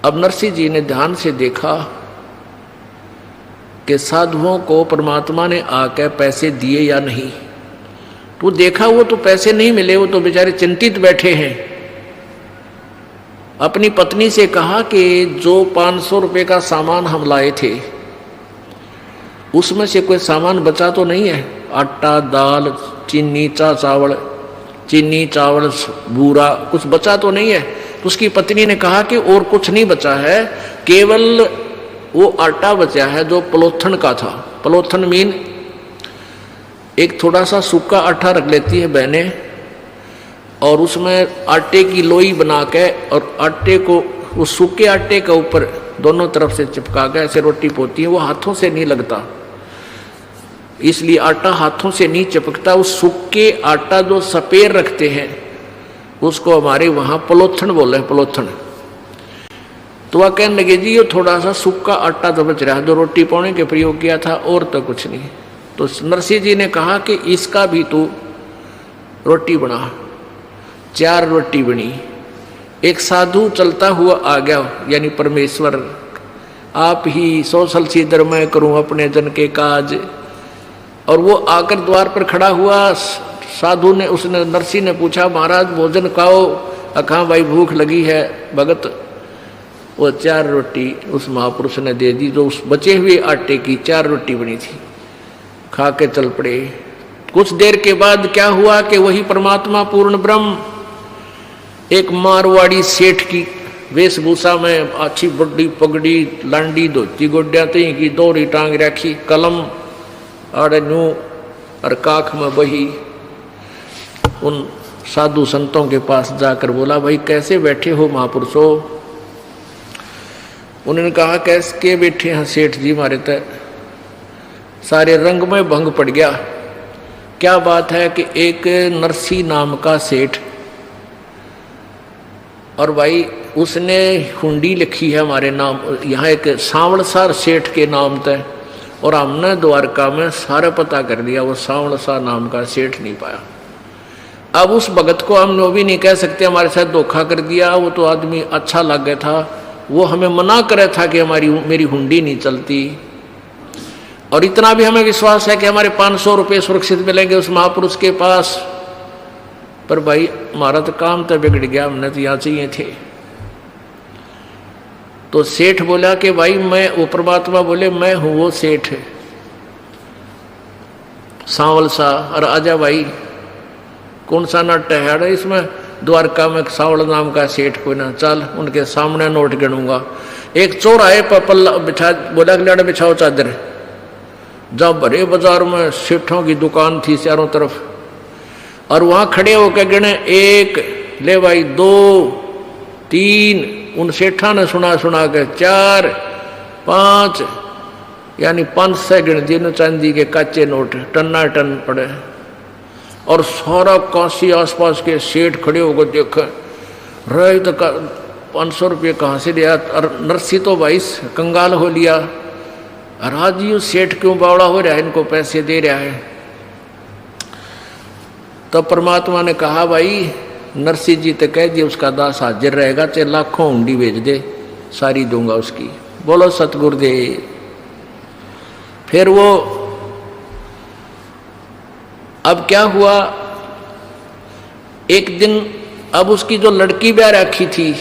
अब नरसिंह जी ने ध्यान से देखा कि साधुओं को परमात्मा ने आकर पैसे दिए या नहीं। तो देखा वो तो पैसे नहीं मिले, वो तो बेचारे चिंतित बैठे हैं। अपनी पत्नी से कहा कि जो 500 रुपये का सामान हम लाए थे उसमें से कोई सामान बचा तो नहीं है? आटा, दाल, चीनी, चीनी, चावल, बूरा, कुछ बचा तो नहीं है? तो उसकी पत्नी ने कहा कि और कुछ नहीं बचा है, केवल वो आटा बचा है जो पलोथन का था। पलोथन मीन एक थोड़ा सा सूखा आटा रख लेती है बहनें, और उसमें आटे की लोई बना के और आटे को उस सूखे आटे के ऊपर दोनों तरफ से चिपका के ऐसे रोटी पोती है। वो हाथों से नहीं लगता, इसलिए आटा हाथों से नहीं चिपकता। उस सूखे आटा जो सपेर रखते हैं उसको हमारे वहाँ पलोथन बोले हैं, पलोथन। तो वह कहने लगे जी ये थोड़ा सा सूखा आटा तो बच रहा है जो रोटी पाने के प्रयोग किया था, और तो कुछ नहीं। तो नरसिंह जी ने कहा कि इसका भी तू रोटी बना। 4 रोटी बनी। एक साधु चलता हुआ आ गया, यानी परमेश्वर, आप ही सौसल सीधर मैं करूं अपने जन के काज। और वो आकर द्वार पर खड़ा हुआ। साधु ने, उसने, नरसिंह ने पूछा महाराज भोजन खाओ। कहा भाई भूख लगी है भगत। वो 4 रोटी उस महापुरुष ने दे दी, जो उस बचे हुए आटे की 4 रोटी बनी थी। खा के चल पड़े। कुछ देर के बाद क्या हुआ कि वही परमात्मा पूर्ण ब्रह्म एक मारवाड़ी सेठ की वेशभूषा में, अच्छी बड़ी पगड़ी, लांडी, धोती, गोड्या तई की, दोहरी टांग रखी, कलम और न्यू और काख में बही, उन साधु संतों के पास जाकर बोला भाई कैसे बैठे हो महापुरुषों? उन्होंने कहा कैसे बैठे हैं सेठ जी, हमारे तो सारे रंग में भंग पड़ गया। क्या बात है कि एक नरसिंह नाम का सेठ, और भाई उसने हुंडी लिखी है हमारे नाम, यहाँ एक सांवलसार सेठ के नाम तय, और हमने द्वारका में सारा पता कर दिया, वो सांवलसार नाम का सेठ नहीं पाया। अब उस भगत को हम वो भी नहीं कह सकते हमारे साथ धोखा कर दिया, वो तो आदमी अच्छा लग गया था, वो हमें मना करे था कि मेरी हुंडी नहीं चलती। और इतना भी हमें विश्वास है कि हमारे 500 रुपये सुरक्षित मिलेंगे उस महापुरुष के पास। पर भाई हमारा तो काम तो बिगड़ गया, हमने तो यहाँ चाहिए थे। तो सेठ बोला कि भाई मैं, वो परमात्मा बोले मैं हूं वो सेठ सांवल सा, और आजा भाई कौन सा नाट्य है इसमें? द्वारका में सांवल नाम का सेठ कोई ना, चल उनके सामने नोट गिनूंगा। एक चोर आए पल्ला बिछा, बोला कि बिछाओ चादर। जब भरे बाजार में सेठों की दुकान थी चारों तरफ, और वहां खड़े होकर गिने, 1 ले भाई, 2, 3, उन सेठा ने सुना के 4, 5, यानी 500 गिन दिए चांदी के काचे नोट, टन्ना टन पड़े। और सारा काशी आसपास के सेठ खड़े होकर देखे, रहे तो 500 रुपये कहाँ से दिया? और नरसिंह तो भाई कंगाल हो लिया, राज जी सेठ क्यों बावड़ा हो रहा है, इनको पैसे दे रहा है। तो परमात्मा ने कहा भाई नरसिंह जी तो कह दिए उसका दास हाजिर रहेगा, चाहे लाखों हुंडी भेज दे सारी दूंगा उसकी। बोलो सतगुरुदेव। फिर वो, अब क्या हुआ, एक दिन अब उसकी जो लड़की ब्याह रखी थी,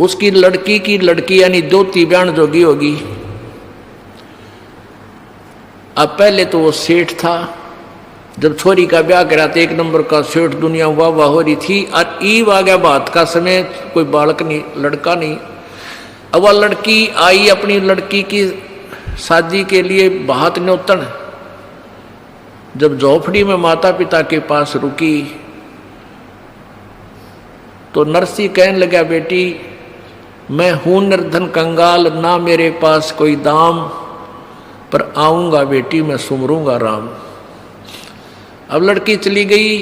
उसकी लड़की की लड़की यानी दोती बयान जोगी होगी। अब पहले तो वो सेठ था, जब छोरी का ब्याह करा तो 1 नंबर का सेठ, दुनिया वाह वाह हो रही थी। और ईब आ गया बात का समय, कोई बालक नहीं, लड़का नहीं। अब वह लड़की आई अपनी लड़की की शादी के लिए बात न्योतन। जब झोपड़ी में माता पिता के पास रुकी तो नरसिंह कहने लगा बेटी मैं हूं निर्धन कंगाल, ना मेरे पास कोई दाम, पर आऊंगा बेटी मैं सुमरूंगा राम। अब लड़की चली गई।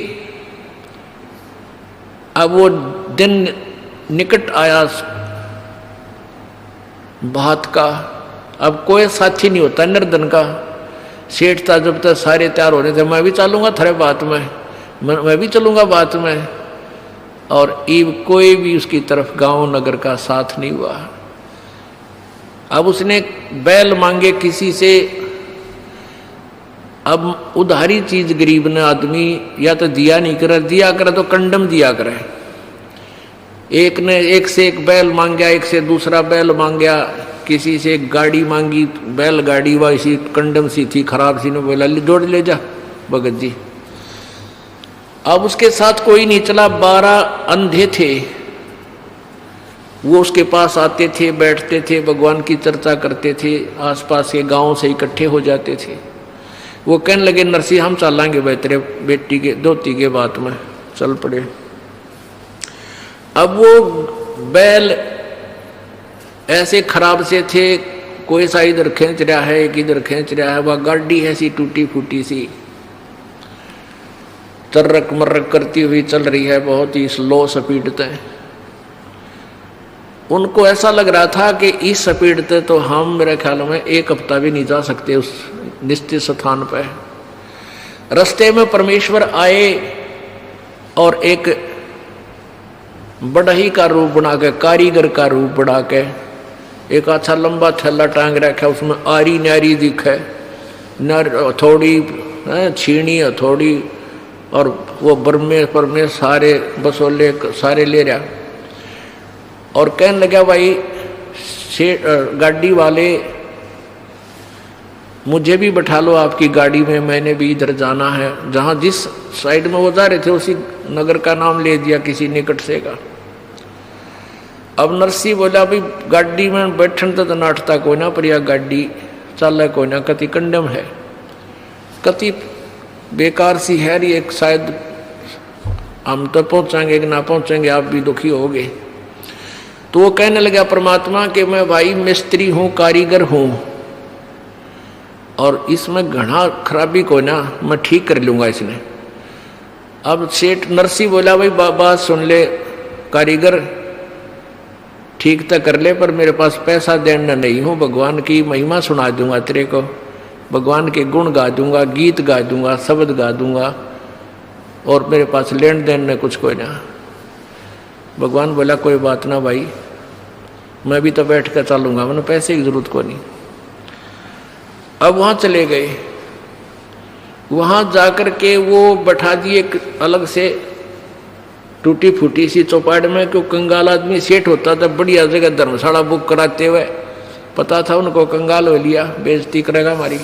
अब वो दिन निकट आया बात का। अब कोई साथी नहीं होता निर्धन का। सेठ था, जब तक सारे तैयार हो रहे थे, मैं भी चलूंगा थारे बात में, मैं भी चलूंगा बात में। और ईब कोई भी उसकी तरफ गांव नगर का साथ नहीं हुआ। अब उसने बैल मांगे किसी से। अब उधारी चीज गरीब ने आदमी या तो दिया नहीं करे, दिया करे तो कंडम दिया करे। एक ने एक से एक बैल मांग गया, एक से दूसरा बैल मांग गया, किसी से एक गाड़ी मांगी, बैल गाड़ी वैसी कंडम सी थी, खराब सी, ने बोला जोड़ ले जा भगत जी। अब उसके साथ कोई नहीं चला, 12 अंधे थे, वो उसके पास आते थे, बैठते थे, भगवान की चर्चा करते थे, आसपास के गांव से इकट्ठे हो जाते थे। वो कहने लगे नरसिंह हम चलेंगे भाई तेरे बेटी के धोती के बात में, चल पड़े। अब वो बैल ऐसे खराब से थे, कोई सा इधर खींच रहा है, एक इधर खींच रहा है, वह गाड़ी है सी टूटी फूटी सी, तर्रक मर्रक करती हुई चल रही है, बहुत ही स्लो स्पीड तय। उनको ऐसा लग रहा था कि इस स्पीड तय तो हम मेरे ख्याल में 1 हफ्ता भी नहीं जा सकते उस निश्चित स्थान पर। रास्ते में परमेश्वर आए और एक बढ़ई का रूप बना के, कारीगर का रूप बना के, एक अच्छा लंबा थैला टांग रखा, उसमें आरी नारी दिखे, नर हथौड़ी, छीनी हथौड़ी, और वो बरमे परमे सारे बसोले सारे ले रहा। और कहने लगा भाई गाड़ी वाले मुझे भी बैठा लो आपकी गाड़ी में, मैंने भी इधर जाना है। जहाँ जिस साइड में वो जा रहे थे उसी नगर का नाम ले दिया किसी निकट से का। अब नरसिंह बोला भाई गाड़ी में बैठन तो नाटता कोई ना, पर यह गाड़ी चल कोई ना, कति कंडम है, कति बेकार सी है ये, शायद हम तो पहुंचाएंगे कि ना पहुंचेंगे, आप भी दुखी होगे। तो वो कहने लगा परमात्मा कि मैं भाई मिस्त्री हूं, कारीगर हूं, और इसमें घना खराबी को ना मैं ठीक कर लूंगा इसने। अब सेठ नरसिंह बोला भाई बाबा सुन ले, कारीगर ठीक तो कर ले, पर मेरे पास पैसा देना नहीं हूँ, भगवान की महिमा सुना दूंगा तेरे को, भगवान के गुण गा दूंगा, गीत गा दूंगा, शब्द गा दूंगा, और मेरे पास लेन देन में कुछ कोई ना। भगवान बोला कोई बात ना भाई, मैं भी तो बैठ कर चलूंगा, मैंने पैसे की जरूरत को नहीं। अब वहां चले गए, वहां जाकर के वो बैठा दिए एक अलग से टूटी फूटी सी चौपाट में, क्यों कंगाल आदमी सेठ होता था, बढ़िया जगह धर्मशाला बुक कराते हुए, पता था उनको कंगाल हो लिया, बेइज्जती करेगा हमारी।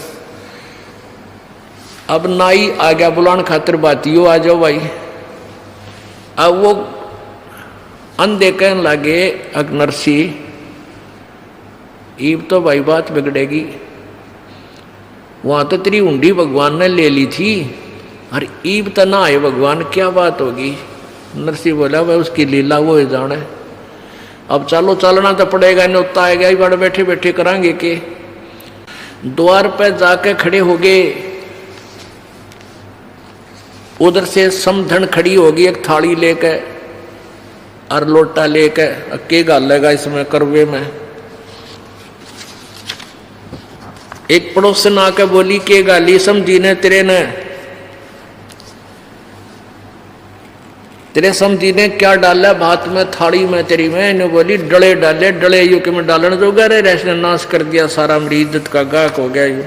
अब नाई आ गया बुलान खातिर, बातियों आ जाओ भाई। अब वो अंधे कहने लगे नरसिंह ईब तो भाई बात बिगड़ेगी, वहां तो तेरी उंडी भगवान ने ले ली थी, अरे ईब तो ना आए भगवान, क्या बात होगी। नरसिंह बोला भाई उसकी लीला वो ही जाने, अब चलो चलना तो पड़ेगा, न्योता आएगा ही, बड़े बैठे बैठे करांगे के। द्वार पे जाके खड़े हो गए, उधर से समधन खड़ी होगी एक थाली लेके और लोटा लेके, के गालेगा इसमें करवे में। एक पड़ोसन आके बोली के गाली समझी ने तेरे समझी ने क्या डाला भात में, थाली में तेरी में। इन्हें बोली डले डाले, डले यू के में डालने जो गए रैश ने नाश कर दिया सारा, मेरी इज्जत का गाहक हो गया यू।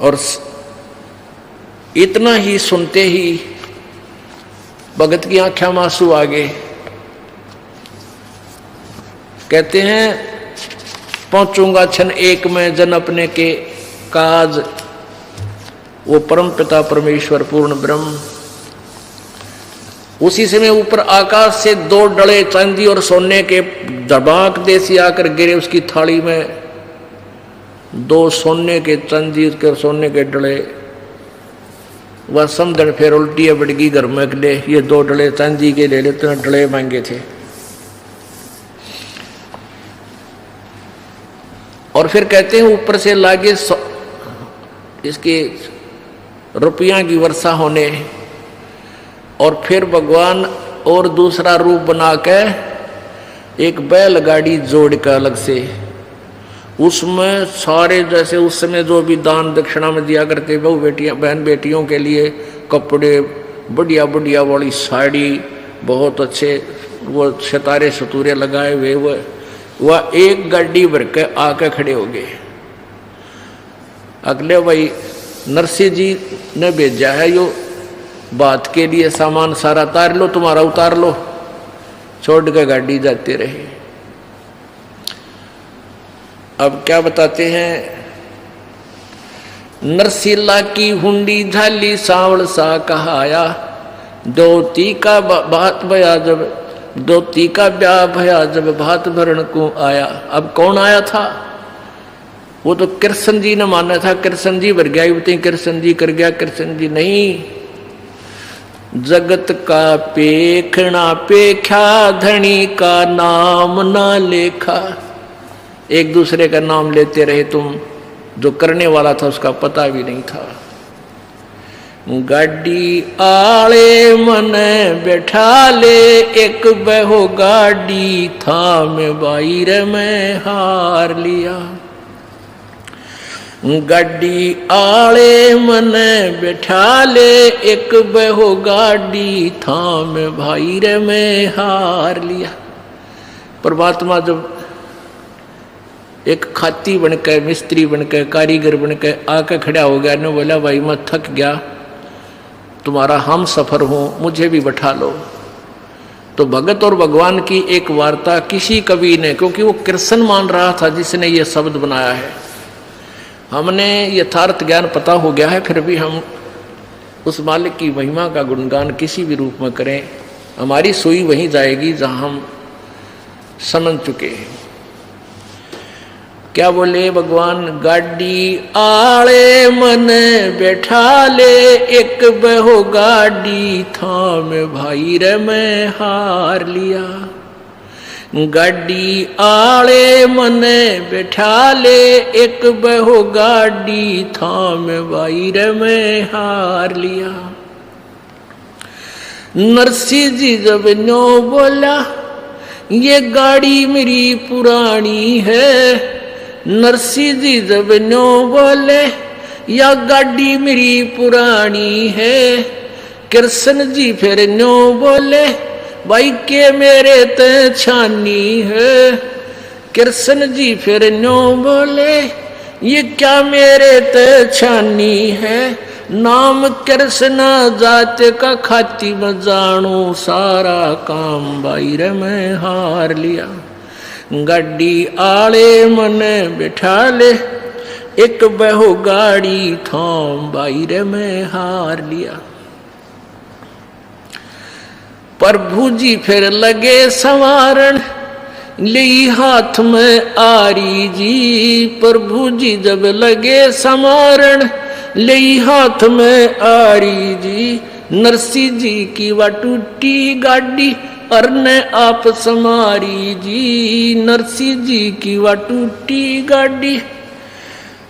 और इतना ही सुनते ही भगत की आंखें में आंसू आ गए। कहते हैं पहुंचूंगा क्षण एक में जन अपने के काज, वो परम पिता परमेश्वर पूर्ण ब्रह्म। उसी समय ऊपर आकाश से 2 डले चांदी और सोने के धबाक देसी आकर गिरे उसकी थाली में, 2 सोने के चांदी के सोने के डले। वह समझन फिर उल्टी है बड़गी घर में ले, ये 2 डले चांदी के ले लेते हैं, डले मांगे थे। और फिर कहते हैं ऊपर से लागे इसके रुपया की वर्षा होने, और फिर भगवान और दूसरा रूप बना के एक बैलगाड़ी जोड़ कर अलग से उसमें सारे जैसे उस समय जो भी दान दक्षिणा में दिया करते बहू बेटियां बहन बेटियों के लिए कपड़े, बढ़िया बढ़िया वाली साड़ी, बहुत अच्छे वो सितारे सतूरे लगाए हुए, वह एक गाड़ी भर के आके खड़े हो गए। अगले भाई नरसिंह जी ने भेजा है यो बात के लिए, सामान सारा उतार लो, तुम्हारा उतार लो, छोड़ के गाड़ी जाते रहे। अब क्या बताते हैं, नरसिला की हुंडी झाली सांवल सा कहाया, दोती का बात भया जब, दोती का ब्याह भया जब भात भरण को आया। अब कौन आया था? वो तो कृष्ण जी ने माना था, कृष्ण जी भर गया, बताइए कृष्ण जी कर गया, कृष्ण जी नहीं। जगत का पेखना पेख्या, धनी का नाम ना लेखा। एक दूसरे का नाम लेते रहे तुम, जो करने वाला था उसका पता भी नहीं था। गाड़ी आले मन बैठा ले, एक बहो गाड़ी थाम बाहर में हार लिया। गाड़ी आले मन बैठा ले, एक बहो गाड़ी थाम बाहर में हार लिया। परमात्मा जब एक खाती बनकर, मिस्त्री बनकर, कारीगर बनकर आकर खड़ा हो गया ने बोला, भाई मैं थक गया, तुम्हारा हम सफर हूं, मुझे भी बैठा लो। तो भगत और भगवान की एक वार्ता किसी कवि ने, क्योंकि वो कृष्ण मान रहा था जिसने ये शब्द बनाया है, हमने यथार्थ ज्ञान पता हो गया है, फिर भी हम उस मालिक की महिमा का गुणगान किसी भी रूप में करें, हमारी सुई वहीं जाएगी जहां हम समझ चुके हैं। क्या बोले भगवान? गाड़ी आले मन बैठा ले, एक बहो गाड़ी थाम भाईर में हार लिया। गाड़ी आले मन बैठा ले, एक बहो गाड़ी थाम भाईर में हार लिया। नरसिंह जी जब नो बोला, ये गाड़ी मेरी पुरानी है। नरसिंह जी जब नो बोले, या गाड़ी मेरी पुरानी है। कृष्ण जी फिर नो बोले, भाई के मेरे ते छानी है। कृष्ण जी फिर नो बोले, ये क्या मेरे ते छानी है। नाम कृष्ण जात का खाती में जानू, सारा काम बाहर में हार लिया। गाड़ी आले मन बैठा ले, एक बहो गाड़ी थाम बाहर में हार लिया। प्रभु जी फिर लगे संवारण, ली हाथ में आरी जी। प्रभु जी जब लगे संवारण, ली हाथ में आरी जी। नरसिंह जी की वा टूटी गाड़ी, और ने आप समारी जी। नरसिंह जी की वा टूटी गाड़ी,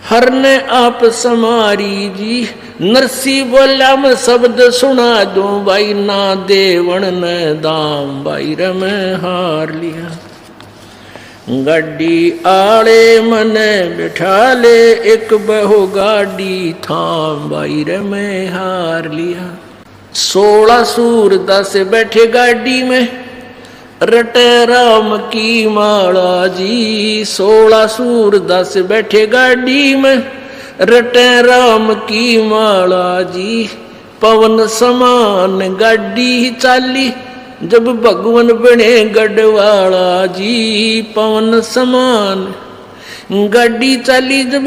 हर ने आप समारी जी। नरसिंह बोला, मैं शब्द सुना दूं भाई, ना देवण ने दाम बाहर में हार लिया। गाड़ी आले मन बैठा ले, एक बहो गाड़ी थाम बाहर में हार लिया। 16 सूरदास बैठे गाड़ी में, रटे राम की माला जी। 16 सूरदास बैठे गाड़ी में, रटे राम की माला जी। पवन समान गाड़ी चाली, जब भगवान बने गढ़वाला जी। पवन समान गाड़ी चाली, जब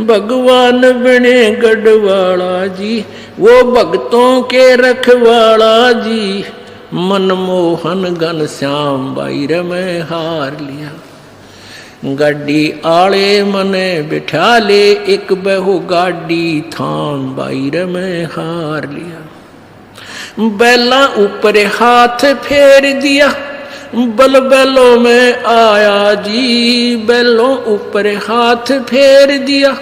भगवान बने गढ़वाला जी। वो भक्तों के रखवाला जी, मनमोहन घन श्याम बाहर में हार लिया। गाड़ी आले मने बिठा ले, एक बहू गाड़ी थाम बाहर में हार लिया। बैला ऊपर हाथ फेर दिया, बल बैलों में आया जी। बैलों ऊपर हाथ फेर दिया,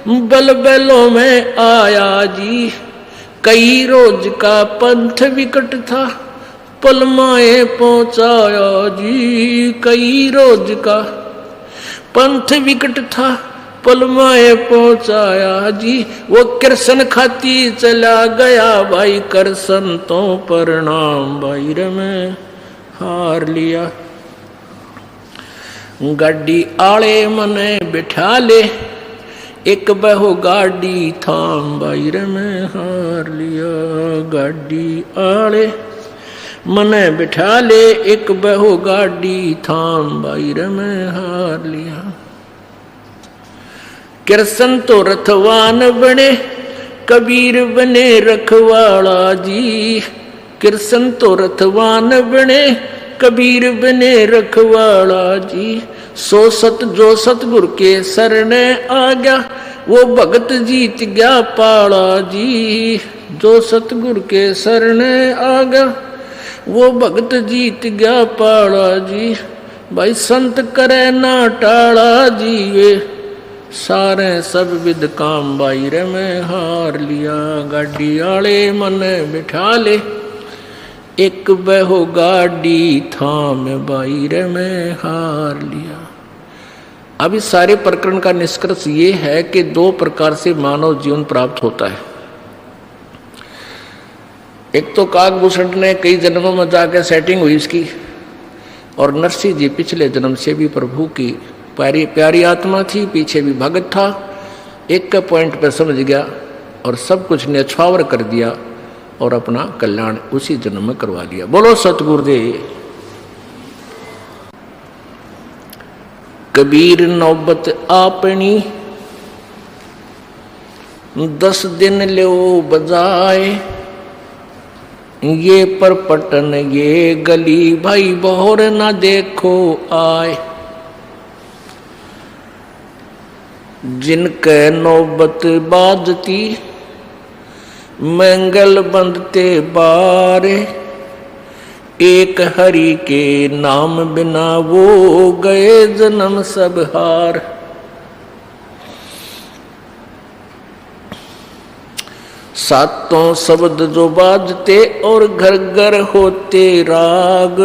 बल बैलों में आया जी। कई रोज का पंथ विकट था, पलमाए पहुंचाया जी। कई रोज का पंथ विकट था पलमाए पहुंचाया जी। वो कृष्ण खाती चला गया भाई, कृष्ण तो प्रणाम भाई रे मैं हार लिया। गाड़ी आले मने बिठा ले, एक बहु गाड़ी थाम भाई रे मैं हार लिया। गाड़ी आले मने बिठा ले, एक बहु गाड़ी थाम भाई रे मैं हार लिया। कृष्ण तो रथवान बने, कबीर बने रखवाला जी। कृष्ण तो रथवान बने, कबीर बने रखवाला जी। सो सत जो सतगुरु के शरण आ गया, वो भगत जीत गया पाला जी। जो सतगुरु के शरण आ गया, वो भगत जीत गया पाला जी। भाई संत करे ना टाला जी, वे सारे सब विद काम भाई रे मैं हार लिया। गाड़ी आले मन बिठा ले, एक बहु गाड़ी थाम भाई रे मैं हार लिया। अब इस सारे प्रकरण का निष्कर्ष ये है कि दो प्रकार से मानव जीवन प्राप्त होता है। एक तो काकभूषण ने कई जन्मों में जाकर सेटिंग हुई इसकी, और नरसिंह जी पिछले जन्म से भी प्रभु की प्यारी आत्मा थी, पीछे भी भगत था। एक के पॉइंट पर समझ गया और सब कुछ न्यछावर कर दिया और अपना कल्याण उसी जन्म में करवा लिया। बोलो सतगुरुदेव। कबीर नौबत आपनी 10 दिन लो बजाए, ये परपटन ये गली भाई बहुर न देखो आए। जिनके नौबत बाजती मंगल बंदते बारे, एक हरि के नाम बिना वो गए जन्म सब हार। सातों शब्द जो बाजते और घर घर होते राग,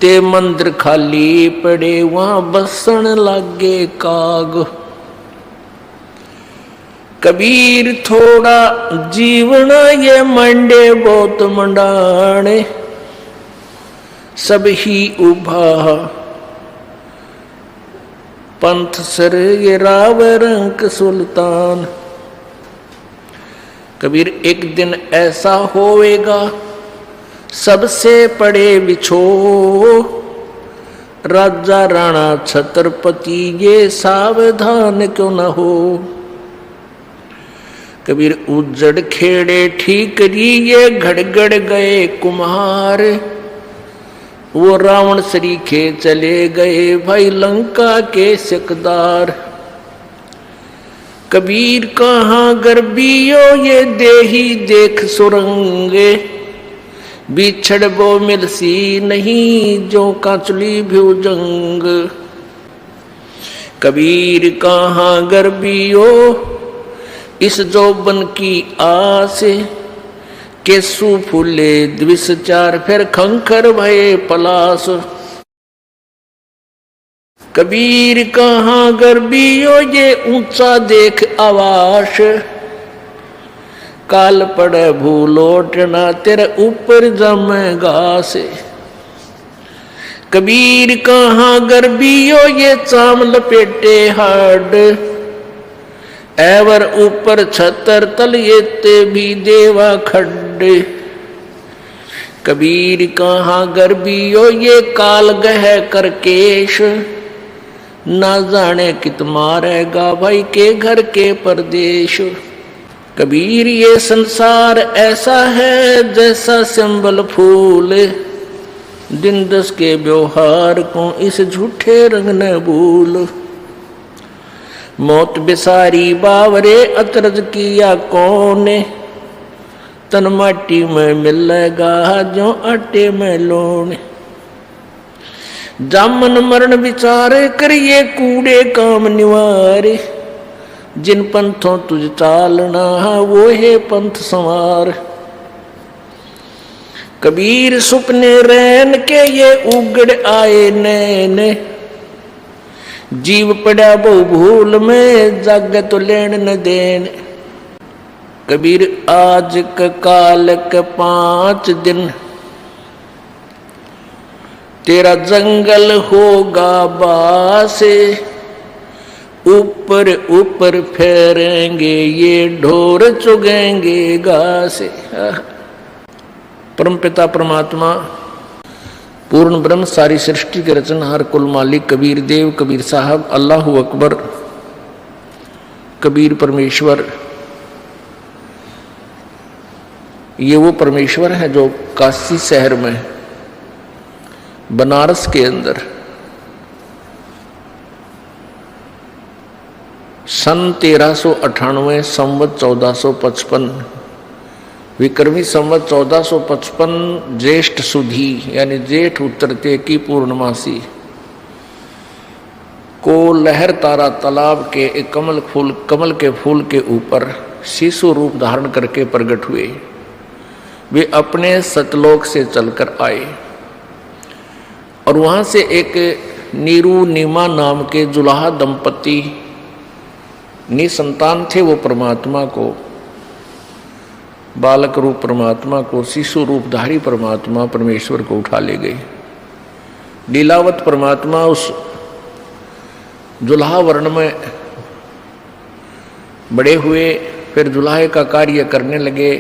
ते मंदिर खाली पड़े वहां बसन लागे काग। कबीर थोड़ा जीवन ये मंडे बहुत मंडाने, सब ही उभा पंथ सर ये राव रंक सुल्तान। कबीर एक दिन ऐसा होवेगा सबसे पड़े बिछो, राजा राणा छत्रपति ये सावधान क्यों न हो। कबीर उजड़ खेड़े ठीकरी ये घड़गड़ गए कुम्हार, वो रावण सरीखे चले गए भाई लंका के सिकदार। कबीर कहाँ गर्बियो ये देही देख सुरंगे, बिछड़ वो मिलसी नहीं जो कांचली भुजंग। कबीर कहाँ गर्बियो इस जोबन की आस, केसु फूले द्विष चार फिर खंखर भये पलास। कबीर कहाँ गर्बियो ये ऊंचा देख आवास, काल पड़े भूलोटना तेरे ऊपर जमे घास। कबीर कहाँ गर्बियो ये चाम लपेटे हाड, एवर ऊपर छतर तल ये ते भी देवा खड्डे। कबीर कहाँ गर्बियो ये काल गह कर केश, ना जाने कित मारेगा भाई के घर के परदेश। कबीर ये संसार ऐसा है जैसा सिंबल फूल, दिन दस के व्यवहार को इस झूठे रंग न भूल। मौत बिसारी बावरे अतरज किया कौन, तन माटी में मिलेगा जो आटे में लोन। जामन मरण विचार करिए कूड़े काम निवारे, जिन पंथों तुझ चालना वो है पंथ संवार। कबीर सुपने रैन के ये उगड़ आए नैन, जीव पड़ा बहु भूल में, जागे तो लेन न देन। कबीर आज क काल क 5 दिन, तेरा जंगल होगा बासे। ऊपर ऊपर फेरेंगे ये ढोर, चुगेंगे घासे। परमपिता परमात्मा पूर्ण ब्रह्म, सारी सृष्टि के रचनहार, कुल मालिक कबीर देव, कबीर साहब, अल्लाहु अकबर, कबीर परमेश्वर, ये वो परमेश्वर है जो काशी शहर में, बनारस के अंदर सन 1398 संवत 1455 विक्रमी संवत 1455 ज्येष्ठ सुधी यानी जेठ उत्तरते की पूर्णमासी को लहर तारा तालाब के एक कमल के फूल के ऊपर शिशु रूप धारण करके प्रकट हुए। वे अपने सतलोक से चलकर आए और वहां से एक नीरू नीमा नाम के जुलाहा दंपति निसंतान थे। वो परमात्मा को, बालक रूप परमात्मा को, शिशु रूपधारी परमात्मा परमेश्वर को उठा ले गए। लीलावत परमात्मा उस जुलाहा वर्ण में बड़े हुए, फिर जुलाहे का कार्य करने लगे,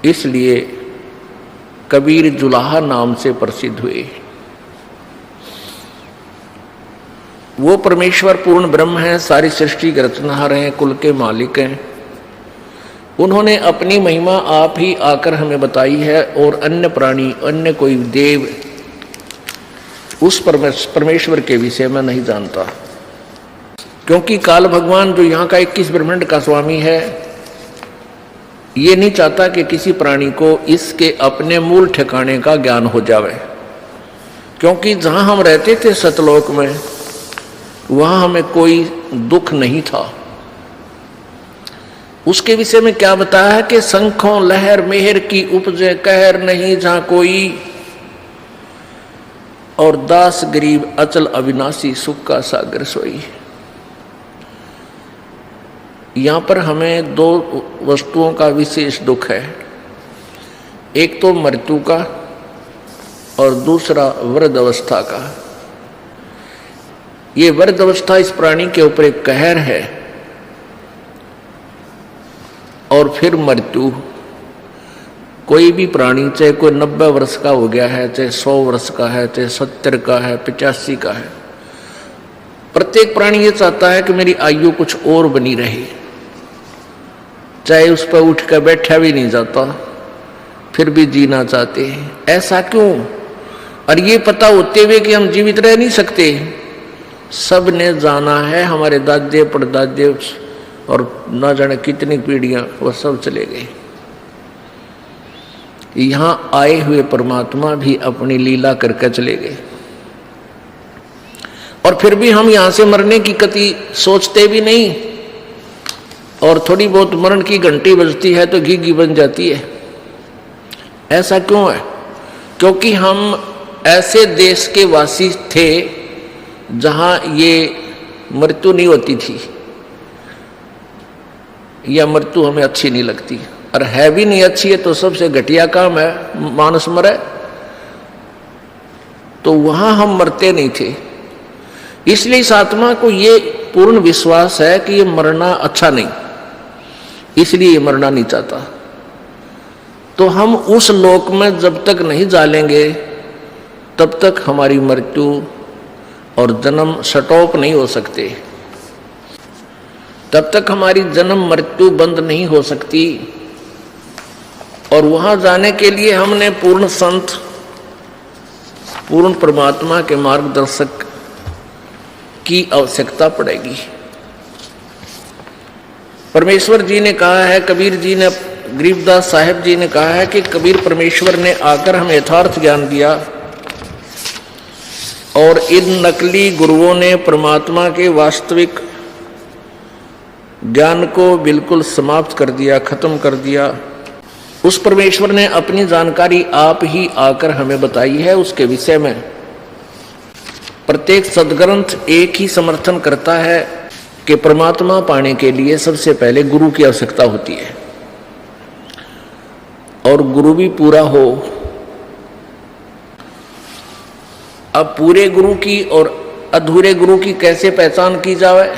इसलिए कबीर जुलाहा नाम से प्रसिद्ध हुए। वो परमेश्वर पूर्ण ब्रह्म है, सारी सृष्टि के रचनहार हैं, कुल के मालिक हैं। उन्होंने अपनी महिमा आप ही आकर हमें बताई है और अन्य प्राणी, अन्य कोई देव उस परमेश्वर के विषय में नहीं जानता, क्योंकि काल भगवान जो यहाँ का 21 ब्रह्मांड का स्वामी है, ये नहीं चाहता कि किसी प्राणी को इसके अपने मूल ठिकाने का ज्ञान हो जावे। क्योंकि जहाँ हम रहते थे सतलोक में, वहाँ हमें कोई दुख नहीं था। उसके विषय में क्या बताया है कि शंखों लहर मेहर की उपजे कहर नहीं जहाँ कोई, और दास गरीब अचल अविनाशी सुख का सागर सोई। यहाँ पर हमें 2 वस्तुओं का विशेष दुख है, एक तो मृत्यु का और दूसरा वृद्ध अवस्था का। ये वृद्ध अवस्था इस प्राणी के ऊपर एक कहर है, और फिर मृत्यु। कोई भी प्राणी, चाहे कोई 90 वर्ष का हो गया है, चाहे 100 वर्ष का है, चाहे 70 का है, 85 का है, प्रत्येक प्राणी ये चाहता है कि मेरी आयु कुछ और बनी रहे, चाहे उस पर उठ कर बैठा भी नहीं जाता, फिर भी जीना चाहते हैं। ऐसा क्यों? और ये पता होते हुए कि हम जीवित रह नहीं सकते। सब ने जाना है, हमारे दादे परदादे और ना जाने कितनी पीढ़ियां, वो सब चले गए। यहां आए हुए परमात्मा भी अपनी लीला करके चले गए, और फिर भी हम यहां से मरने की कति सोचते भी नहीं, और थोड़ी बहुत मरण की घंटी बजती है तो घी बन जाती है। ऐसा क्यों है? क्योंकि हम ऐसे देश के वासी थे जहां ये मृत्यु नहीं होती थी, या मृत्यु हमें अच्छी नहीं लगती, और है भी नहीं अच्छी है तो सबसे घटिया काम है मानस मरे, तो वहां हम मरते नहीं थे। इसलिए इस आत्मा को ये पूर्ण विश्वास है कि ये मरना अच्छा नहीं, इसलिए ये मरना नहीं चाहता। तो हम उस लोक में जब तक नहीं जालेंगे तब तक हमारी मृत्यु और जन्म स्टॉप नहीं हो सकते, तब तक हमारी जन्म मृत्यु बंद नहीं हो सकती। और वहां जाने के लिए हमने पूर्ण संत, पूर्ण परमात्मा के मार्गदर्शक की आवश्यकता पड़ेगी। परमेश्वर जी ने कहा है, कबीर जी ने, गरीबदास साहिब जी ने कहा है कि कबीर परमेश्वर ने आकर हमें यथार्थ ज्ञान दिया, और इन नकली गुरुओं ने परमात्मा के वास्तविक ज्ञान को बिल्कुल समाप्त कर दिया, खत्म कर दिया। उस परमेश्वर ने अपनी जानकारी आप ही आकर हमें बताई है, उसके विषय में प्रत्येक सदग्रंथ एक ही समर्थन करता है कि परमात्मा पाने के लिए सबसे पहले गुरु की आवश्यकता होती है, और गुरु भी पूरा हो। अब पूरे गुरु की और अधूरे गुरु की कैसे पहचान की जाए,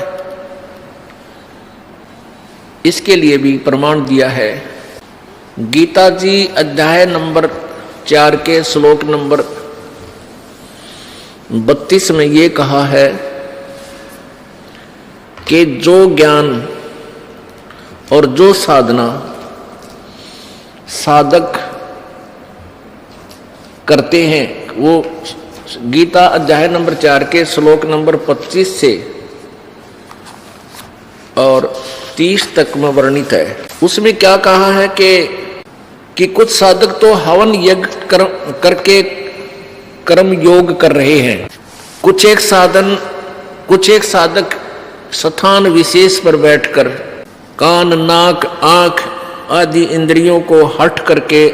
इसके लिए भी प्रमाण दिया है। गीता जी अध्याय नंबर 4 के श्लोक नंबर 32 में ये कहा है कि जो ज्ञान और जो साधना साधक करते हैं, वो गीता अध्याय नंबर 4 के श्लोक नंबर 25 से और 30 तक में वर्णित है। उसमें क्या कहा है कि कुछ साधक तो हवन यज्ञ करके कर्म योग कर रहे हैं, कुछ एक साधक स्थान विशेष पर बैठकर कान, नाक, आंख आदि इंद्रियों को हट करके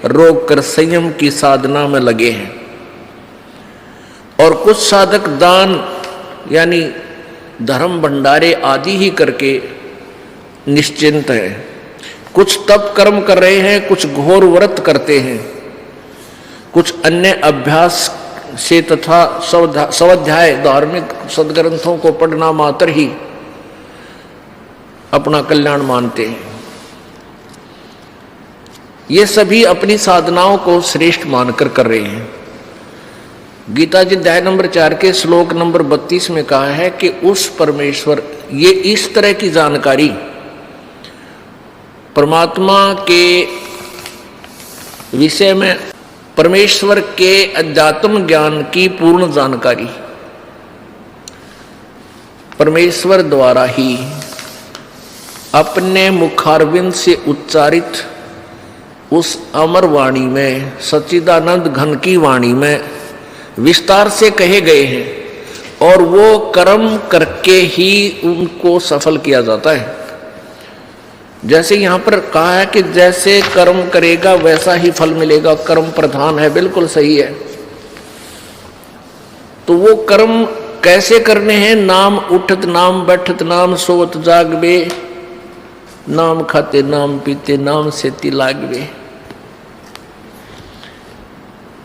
रोक कर संयम की साधना में लगे हैं, और कुछ साधक दान यानी धर्म भंडारे आदि ही करके निश्चिंत है। कुछ तप कर्म कर रहे हैं, कुछ घोर व्रत करते हैं, कुछ अन्य अभ्यास से तथा स्वाध्याय धार्मिक सदग्रंथों को पढ़ना मात्र ही अपना कल्याण मानते हैं। ये सभी अपनी साधनाओं को श्रेष्ठ मानकर कर रहे हैं। गीता जी अध्याय नंबर 4 के श्लोक नंबर 32 में कहा है कि उस परमेश्वर, ये इस तरह की जानकारी परमात्मा के विषय में, परमेश्वर के अध्यात्म ज्ञान की पूर्ण जानकारी परमेश्वर द्वारा ही अपने मुखारविंद से उच्चारित उस अमर वाणी में, सच्चिदानंद घन की वाणी में विस्तार से कहे गए हैं, और वो कर्म करके ही उनको सफल किया जाता है। जैसे यहां पर कहा है कि जैसे कर्म करेगा वैसा ही फल मिलेगा, कर्म प्रधान है, बिल्कुल सही है। तो वो कर्म कैसे करने हैं? नाम उठत, नाम बैठत, नाम सोवत जागवे, नाम खाते, नाम पीते, नाम सेती लागवे।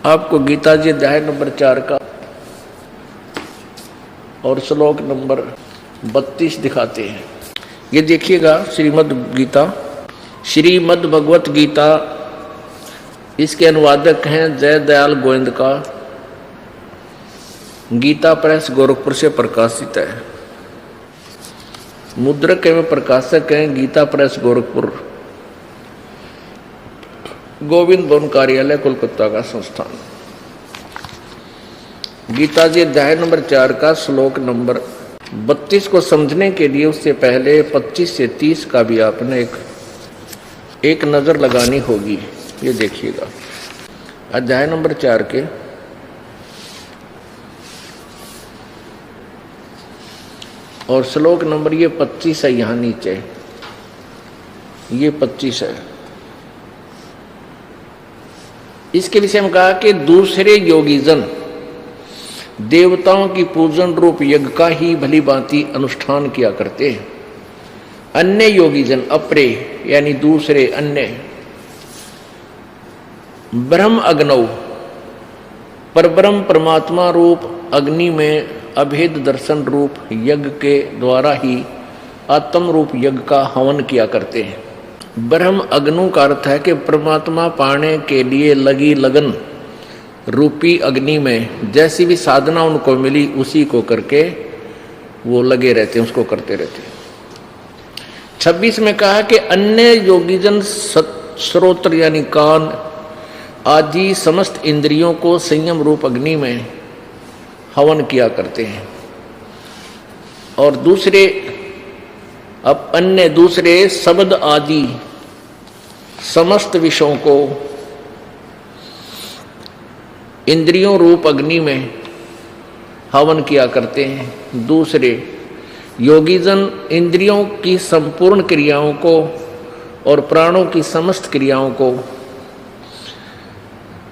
आपको गीता जी अध्याय नंबर 4 का और श्लोक नंबर 32 दिखाते हैं। ये देखिएगा, श्रीमद् भगवत गीता, इसके अनुवादक हैं जय दयाल गोविंद का, गीता प्रेस गोरखपुर से प्रकाशित है। मुद्रक एवं प्रकाशक हैं गीता प्रेस गोरखपुर, गोविंद भवन कार्यालय कोलकाता का संस्थान। गीता जी अध्याय नंबर 4 का श्लोक नंबर 32 को समझने के लिए उससे पहले 25 से 30 का भी आपने एक नजर लगानी होगी। ये देखिएगा, अध्याय नंबर 4 के और श्लोक नंबर ये 25 है, यहां नीचे ये 25 है। इसके विषय में कहा कि दूसरे योगीजन देवताओं की पूजन रूप यज्ञ का ही भली भांति अनुष्ठान किया करते हैं। अन्य योगीजन, अपरे यानी दूसरे, अन्य, ब्रह्म अग्नौ, परब्रह्म परमात्मा रूप अग्नि में अभेद दर्शन रूप यज्ञ के द्वारा ही आत्म रूप यज्ञ का हवन किया करते हैं। ब्रह्म अग्नु का अर्थ है कि परमात्मा पाने के लिए लगी लगन रूपी अग्नि में जैसी भी साधना उनको मिली उसी को करके वो लगे रहते हैं, उसको करते रहते हैं। 26 में कहा कि अन्य योगीजन श्रोत्र यानी कान आदि समस्त इंद्रियों को संयम रूप अग्नि में हवन किया करते हैं, और दूसरे अन्य दूसरे शब्द आदि समस्त विषयों को इंद्रियों रूप अग्नि में हवन किया करते हैं। दूसरे योगीजन इंद्रियों की संपूर्ण क्रियाओं को और प्राणों की समस्त क्रियाओं को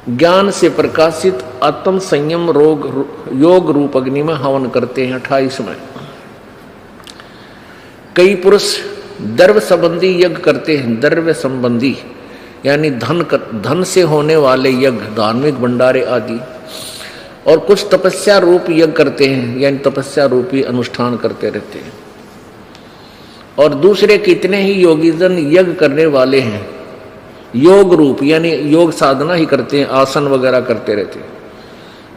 ज्ञान से प्रकाशित आत्म संयम रोग योग रूप अग्नि में हवन करते हैं। 28 में कई पुरुष द्रव्य संबंधी यज्ञ करते हैं। द्रव्य संबंधी यानी धन से होने वाले यज्ञ, धार्मिक भंडारे आदि, और कुछ तपस्या रूप यज्ञ करते हैं, यानी तपस्या रूपी अनुष्ठान करते रहते हैं। और दूसरे कितने ही योगीजन यज्ञ करने वाले हैं, योग रूप यानी योग साधना ही करते हैं, आसन वगैरह करते रहते हैं।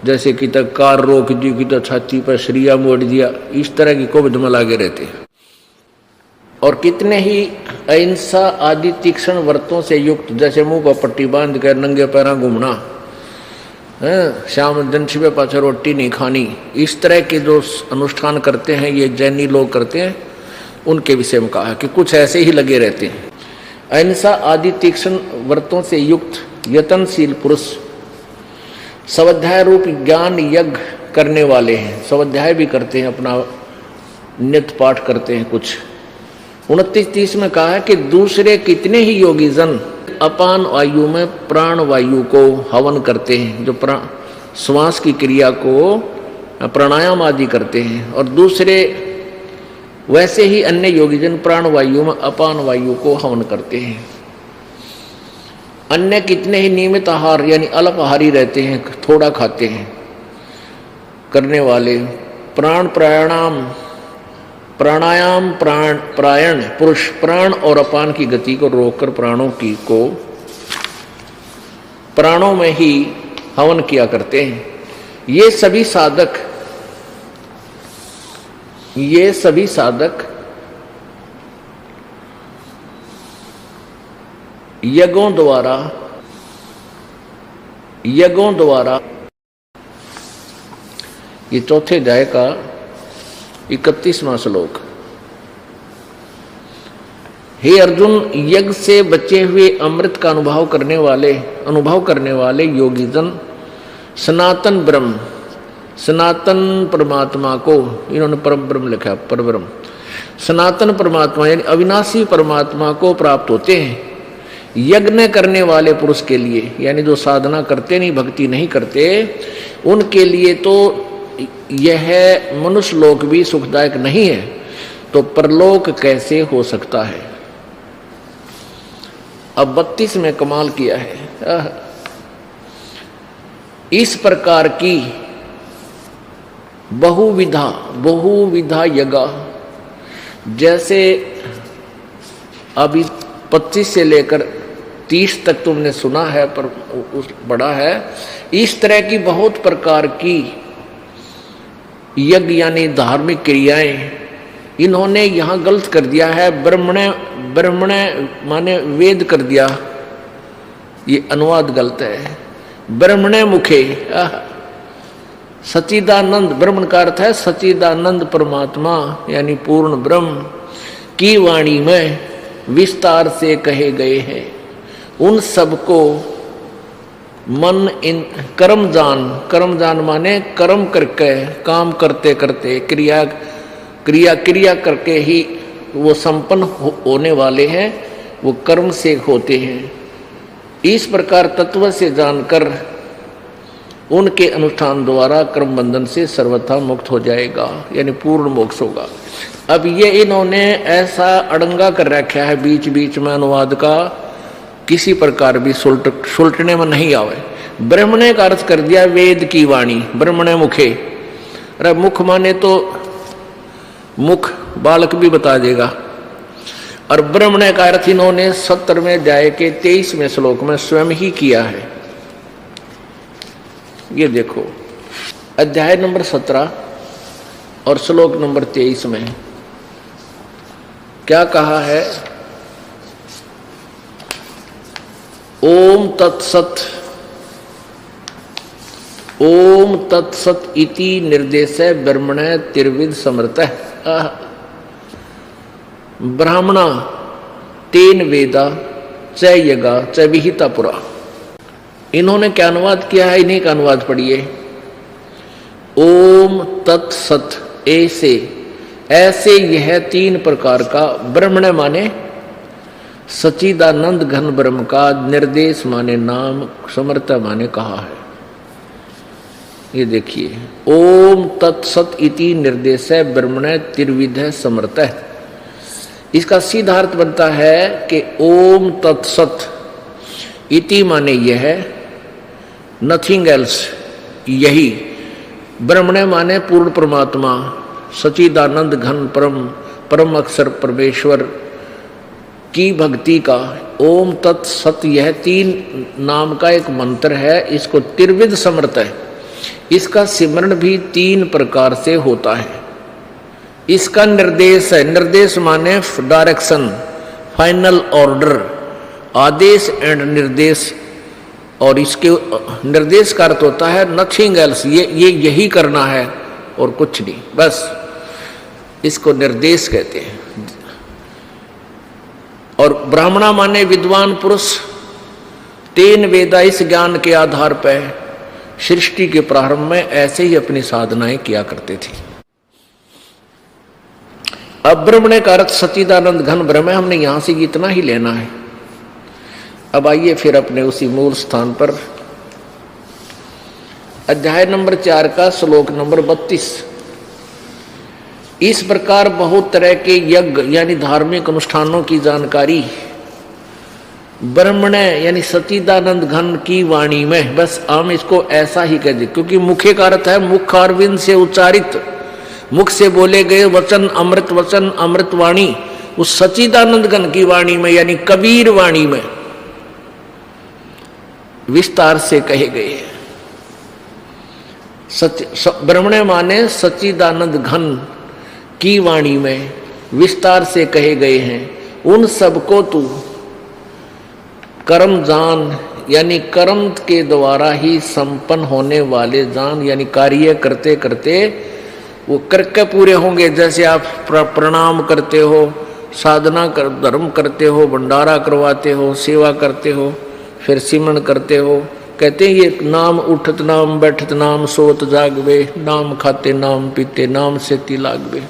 जैसे कि तक कार रोक दी, कि तो छाती पर श्रिया मोड़ दिया, इस तरह की कोविड में लागे रहते हैं। और कितने ही अहिंसा आदि तीक्ष्ण व्रतों से युक्त, जैसे मुंह पर पट्टी बांध कर नंगे पैरा घूमना, शाम दिन सुबह पाछे रोटी नहीं खानी, इस तरह के जो अनुष्ठान करते हैं ये जैनी लोग करते हैं। उनके विषय में कहा कि कुछ ऐसे ही लगे रहते हैं। अहिंसा आदि तीक्ष्ण व्रतों से युक्त यतनशील पुरुष स्वाध्याय रूप ज्ञान यज्ञ करने वाले हैं। स्वाध्याय भी करते हैं, अपना नित्य पाठ करते हैं कुछ। 29-30 में कहा है कि दूसरे कितने ही योगी जन अपान वायु में प्राण वायु को हवन करते हैं, जो श्वास की क्रिया को प्राणायाम आदि करते हैं। और दूसरे वैसे ही अन्य योगीजन प्राण वायु में अपान वायु को हवन करते हैं। अन्य कितने ही नियमित आहार यानी अल्पाहारी रहते हैं, थोड़ा खाते हैं करने वाले। प्राणायाम प्रायण पुरुष प्राण और अपान की गति को रोककर प्राणों में ही हवन किया करते हैं। ये सभी साधक यज्ञों द्वारा ये चौथे अध्याय का 31वां श्लोक। हे अर्जुन, यज्ञ से बचे हुए अमृत का अनुभव करने वाले योगीजन सनातन परमात्मा को, इन्होंने परम ब्रह्म लिखा, परब्रह्म, सनातन परमात्मा यानी अविनाशी परमात्मा को प्राप्त होते हैं। यज्ञ करने वाले पुरुष के लिए, यानी जो साधना करते नहीं, भक्ति नहीं करते, उनके लिए तो यह मनुष्य लोक भी सुखदायक नहीं है, तो परलोक कैसे हो सकता है। अब 32 में कमाल किया है। इस प्रकार की बहुविधा यज्ञ, जैसे अभी 25 से लेकर 30 तक तुमने सुना है, पर बड़ा है, इस तरह की बहुत प्रकार की यज्ञ यानी धार्मिक क्रियाएं इन्होंने यहां गलत कर दिया है। ब्रह्मण माने वेद कर दिया, ये अनुवाद गलत है। ब्रह्मणे मुखे सच्चिदानंद, ब्रह्मण का अर्थ है सच्चिदानंद परमात्मा यानी पूर्ण ब्रह्म की वाणी में विस्तार से कहे गए हैं। उन सबको मन इन कर्म जान माने कर्म करके, काम करते करते, क्रिया करके ही वो संपन्न होने वाले हैं, वो कर्म से होते हैं। इस प्रकार तत्व से जानकर उनके अनुष्ठान द्वारा कर्म बंधन से सर्वथा मुक्त हो जाएगा, यानी पूर्ण मोक्ष होगा। अब ये इन्होंने ऐसा अड़ंगा कर रखा है बीच बीच में अनुवाद का, किसी प्रकार भी सुलटने में नहीं आवे। ब्रह्मणे का अर्थ कर दिया वेद की वाणी, ब्रह्मणे मुखे। अरे मुख माने तो मुख बालक भी बता देगा। और ब्रह्मणे का अर्थ इन्होंने 17वें अध्याय के 23वें श्लोक में स्वयं ही किया है। ये देखो अध्याय नंबर 17 और श्लोक नंबर 23 में क्या कहा है। ओम तत्सत इति निर्देश ब्रह्मणे त्रिविध समृतः ब्राह्मणा तेन वेदा च यज्ञा च विहिता पुरा। इन्होंने क्या अनुवाद किया है, इन्हीं का अनुवाद पढ़िए। ओम तत्सत, ऐसे यह 3 प्रकार का, ब्रह्मण माने सच्चिदानंद घन ब्रह्म का निर्देश माने नाम, समर्थ माने कहा है। ये देखिए, ओम तत्सत इति निर्देश ब्रह्मण त्रिविध समर्थ। इसका सीधा अर्थ बनता है कि ओम तत्सत इति माने यह, नथिंग एल्स, यही, ब्रह्मण माने पूर्ण परमात्मा, सच्चिदानंद घन परम अक्षर परमेश्वर की भक्ति का ओम तत्सत, यह 3 नाम का एक मंत्र है। इसको त्रिविध समर्थ है। इसका सिमरण भी 3 प्रकार से होता है। इसका निर्देश है, निर्देश माने डायरेक्शन, फाइनल ऑर्डर, आदेश एंड निर्देश। और इसके निर्देश का अर्थ होता है नथिंग एल्स, ये यही करना है और कुछ नहीं, बस इसको निर्देश कहते हैं। और ब्राह्मणा माने विद्वान पुरुष, 3 वेदा इस ज्ञान के आधार पर सृष्टि के प्रारंभ में ऐसे ही अपनी साधनाएं किया करते थे। अब ब्रह्मणे का अर्थ सच्चिदानंद घन ब्रह्म है, हमने यहां से इतना ही लेना है। अब आइए फिर अपने उसी मूल स्थान पर, अध्याय नंबर 4 का श्लोक नंबर 32। इस प्रकार बहुत तरह के यज्ञ यानी धार्मिक अनुष्ठानों की जानकारी ब्रह्मण यानी सच्चिदानंद घन की वाणी में, बस हम इसको ऐसा ही कह दे, क्योंकि मुख्य का अर्थ है मुख अरविंद से उच्चारित, मुख से बोले गए वचन, अमृत वाणी, उस सच्चिदानंद घन की वाणी में यानी कबीर वाणी में विस्तार से कहे गए हैं। ब्रह्मण माने सच्चिदानंद घन की वाणी में विस्तार से कहे गए हैं। उन सबको तू कर्म जान, यानी कर्म के द्वारा ही संपन्न होने वाले जान, यानी कार्य करते करते वो करके पूरे होंगे। जैसे आप प्रणाम करते हो, साधना कर, धर्म करते हो, भंडारा करवाते हो, सेवा करते हो, फिर सिमरण करते हो। कहते हैं ये नाम उठत नाम बैठत नाम सोत जागवे, नाम खाते नाम पीते नाम से लागवे।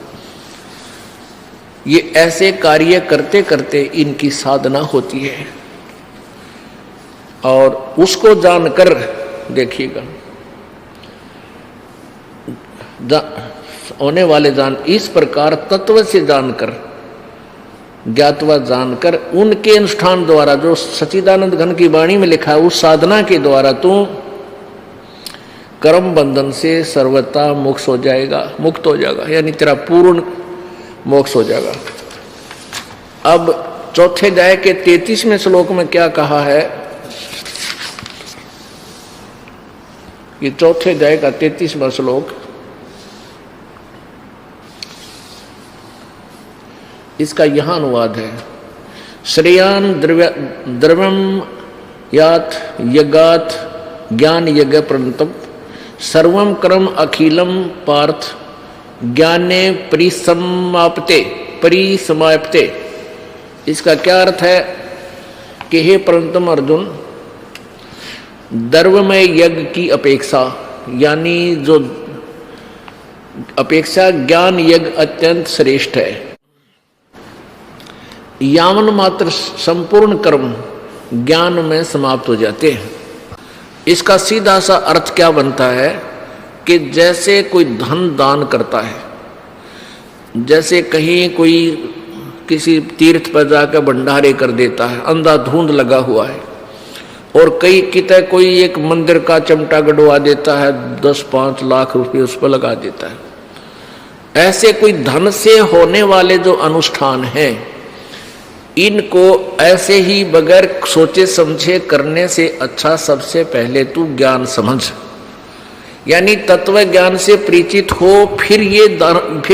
ये ऐसे कार्य करते करते इनकी साधना होती है। और उसको जानकर देखिएगा, होने वाले जान, इस प्रकार तत्व से जानकर, ज्ञातवा जानकर, उनके अनुष्ठान द्वारा जो सच्चिदानंद घन की वाणी में लिखा है उस साधना के द्वारा तू कर्म बंधन से सर्वथा मुक्त हो जाएगा, यानी तेरा पूर्ण मोक्ष हो जाएगा। अब चौथे अध्याय के 33वें श्लोक में क्या कहा है? ये चौथे अध्याय का 33वां श्लोक, इसका यहां अनुवाद है, श्रेयान द्रव्यम यात यज्ञात ज्ञान यज्ञ प्रणतम सर्वम कर्म अखिलम पार्थ ज्ञाने परिसमाप्ते। इसका क्या अर्थ है कि हे परंतम अर्जुन, द्रव्यमय यज्ञ की अपेक्षा, यानी जो अपेक्षा ज्ञान यज्ञ अत्यंत श्रेष्ठ है। यावन मात्र संपूर्ण कर्म ज्ञान में समाप्त हो जाते हैं। इसका सीधा सा अर्थ क्या बनता है कि जैसे कोई धन दान करता है, जैसे कहीं कोई किसी तीर्थ पर जाकर भंडारे कर देता है, अंधाधुंध लगा हुआ है, और कई कितने कोई एक मंदिर का चमटा गड़वा देता है, 10-5 लाख रुपए उस पर लगा देता है। ऐसे कोई धन से होने वाले जो अनुष्ठान हैं, इनको ऐसे ही बगैर सोचे समझे करने से अच्छा सबसे पहले तू ज्ञान समझ, यानी तत्व ज्ञान से परिचित हो, फिर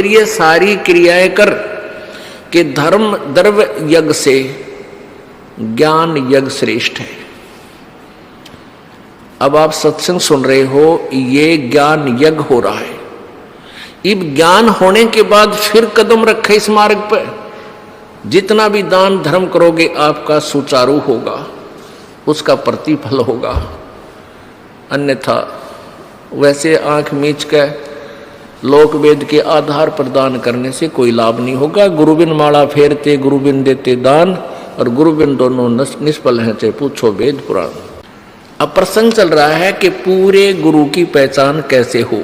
ये सारी क्रियाएं कर कि धर्म द्रव्य यज्ञ से ज्ञान यज्ञ श्रेष्ठ है। अब आप सत्संग सुन रहे हो, ये ज्ञान यज्ञ हो रहा है। अब ज्ञान होने के बाद फिर कदम रखे इस मार्ग पर, जितना भी दान धर्म करोगे आपका सुचारू होगा, उसका प्रतिफल होगा। अन्यथा वैसे आंख मीच के लोक वेद के आधार पर दान करने से कोई लाभ नहीं होगा। गुरुबिन माला फेरते गुरुबिन देते दान, और गुरु बिन दोनों निष्फल हैं, चाहे पूछो वेद पुराण। अब प्रसंग चल रहा है कि पूरे गुरु की पहचान कैसे हो।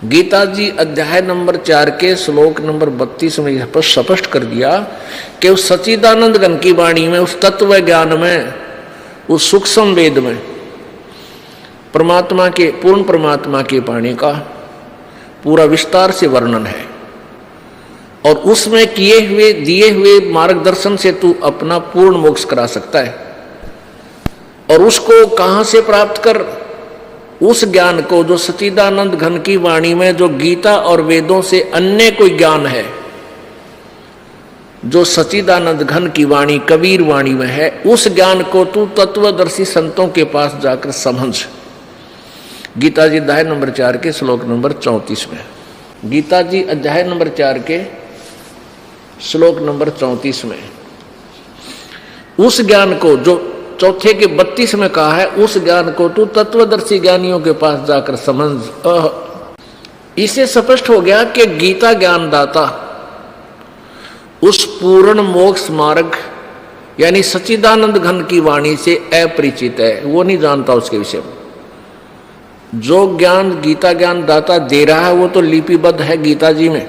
गीता जी अध्याय नंबर 4 के श्लोक नंबर 32 में स्पष्ट कर दिया कि उस सच्चिदानंद घन की वाणी में, उस तत्व ज्ञान में, उस सूक्ष्म वेद में परमात्मा के, पूर्ण परमात्मा की वाणी का पूरा विस्तार से वर्णन है। और उसमें किए हुए दिए हुए मार्गदर्शन से तू अपना पूर्ण मोक्ष करा सकता है। और उसको कहां से प्राप्त कर? उस ज्ञान को जो सच्चिदानंद घन की वाणी में, जो गीता और वेदों से अन्य कोई ज्ञान है, जो सच्चिदानंद घन की वाणी कबीर वाणी में है, उस ज्ञान को तू तत्वदर्शी संतों के पास जाकर समझ। गीता जी अध्याय नंबर 4 के श्लोक नंबर 34 में, गीता जी अध्याय नंबर 4 के श्लोक नंबर 34 में उस ज्ञान को जो चौथे के 32 में कहा है, उस ज्ञान को तू तत्वदर्शी ज्ञानियों के पास जाकर समझ। इसे स्पष्ट हो गया कि गीता ज्ञानदाता उस पूर्ण मोक्ष मार्ग यानी सच्चिदानंद घन की वाणी से अपरिचित है, वो नहीं जानता उसके विषय में। जो ज्ञान गीता ज्ञान दाता दे रहा है वो तो लिपिबद्ध है गीता जी में,